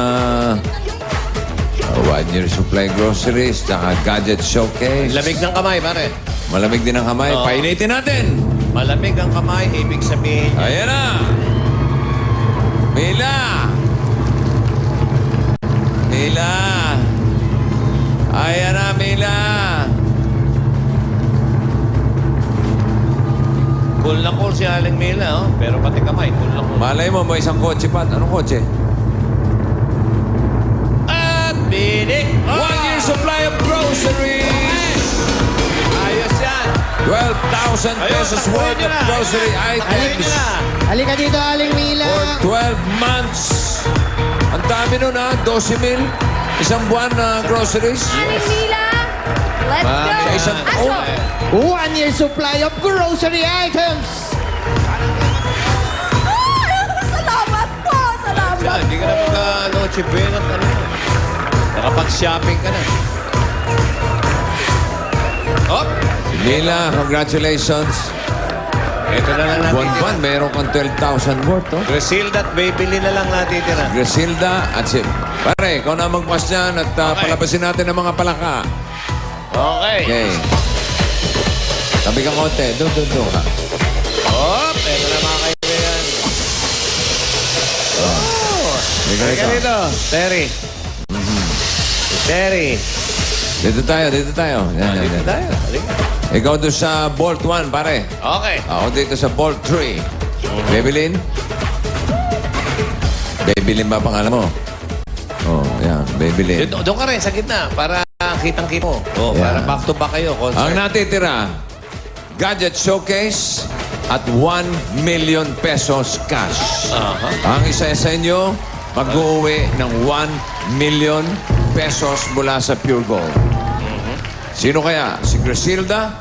1-year supply groceries, tsaka gadget showcase. Lamig ng kamay, pare. Malamig din ang kamay. Oo. Painitin natin. Malamig ang kamay, ibig sabihin. Ayan na. Mila. Mila. Ayan na, Mila. Cool na cool si Aling Mila, oh. Pero pati kamay, cool na cool. Malay mo, may isang kotse pa. Anong kotse? At bidik! 1-year supply of groceries. Ayos yan! 12,000 pesos worth of grocery items Halika dito, Aling Mila. for 12 months. Ang dami nun, ha? 12,000. Isang buwan na groceries. Aling Mila, let's Sa go. isang Aslo. taon. 1-year supply of grocery items. Salamat po, salamat. Yan, hindi ka na mag-noche buena at ano. Nakapag-shopping ka na. Hop! Mila, congratulations. Ito na lang natitira. Buwan-buwan, meron kang 12,000 worth, oh. Griselda at Babyli na lang natitira. Griselda at si... Pare, ikaw na magpas niyan at palabasin natin ang mga palaka. Okay. Okay. Tabi kang konti. Doon ka. Hop! Ito na mga kaibigan. Hindi ka Halika rito. dito, Terry. Terry. Dito tayo. Yan. Dito tayo. Halika. Ikaw doon sa Bolt 1, pare. Okay. Ako dito sa Bolt 3. Babylin? Babylin ba pangalan mo? Oh, yan. Babylin. Doon ka rin sa gitna para kitang-kita mo. Oh, Yeah. para back to back kayo. Concert. Ang natitira, gadget showcase at 1 million pesos cash. Ang isa sa inyo, mag-uwi ng 1 million pesos mula sa Pure Gold. Sino kaya? Si Griselda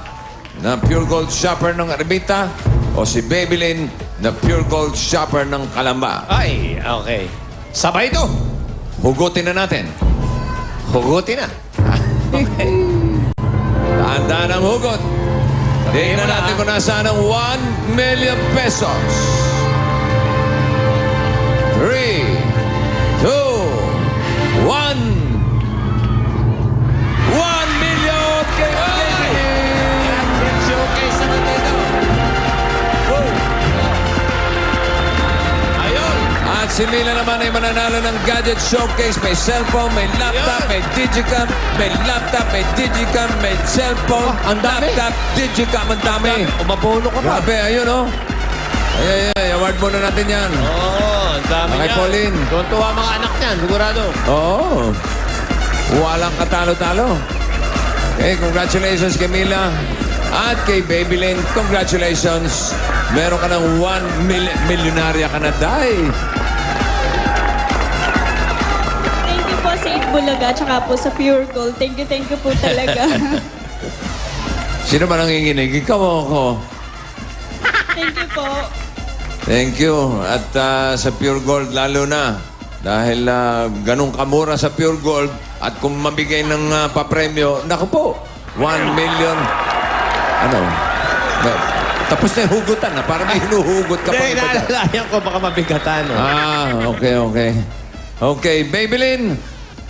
na Pure Gold shopper ng Erbita o si Babylin na Pure Gold shopper ng Kalamba? Ay, okay. Sabay ito. Hugutin na natin. Hugutin na. Tandaan ang hugot. Tingnan natin kung nasaan ang 1 million pesos. 3, 2, 1. 1 million kay Gadget showcase naman dito. Ayun. At si Mila naman ay mananalo ng gadget showcase. May cellphone, may laptop, may digicam, may laptop, may digicam, may cellphone, laptop, digicam. Ang dami. Umabono ka pa. Grabe, ayun oh. Ay, award muna natin yan. Oo, ang dami Kay niyan. Pauline. Tuwan-tuwa mga anak niyan, sigurado. Oo. Walang katalo-talo. Okay, congratulations kay Mila. At kay Babylin, congratulations. Meron ka ng 1 milyonarya ka na, day. Thank you po sa Itbulaga. Bulaga at saka po sa Pure Gold. Thank you po talaga. Sino ba nanginginig? Ikaw o ako? Thank you po. Thank you. At sa Pure Gold, lalo na. Dahil ganun kamura sa Pure Gold at kung mabigay ng papremyo, naku po, 1 million. Ano? Tapos na yung hugutan na. Parang may hinuhugot ka pa. Hindi, naalalayan ko baka mabigatan. Okay. Okay, Babylin,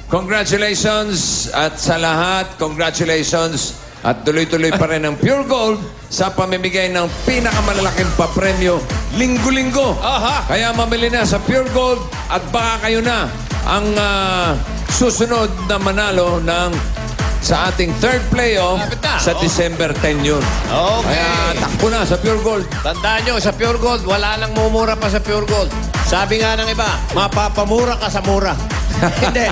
congratulations. At sa lahat, congratulations. At tuloy-tuloy pa rin ang Pure Gold sa pamimigay ng pinakamalalaking papremyo linggo-linggo. Kaya mamili na sa Pure Gold at baka kayo na ang susunod na manalo ng sa ating third playoff sa December 10 yun. Okay. Kaya takbo na sa Pure Gold. Tandaan nyo, sa Pure Gold, wala nang mumura pa sa Pure Gold. Sabi nga ng iba, mapapamura ka sa mura. Hindi.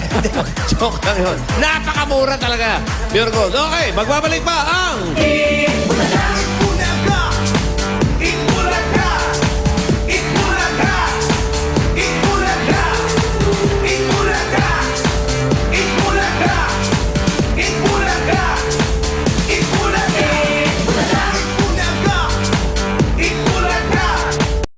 Joke lang yun. Napakamura talaga. Pure Gold. Okay, magbabalik pa ang...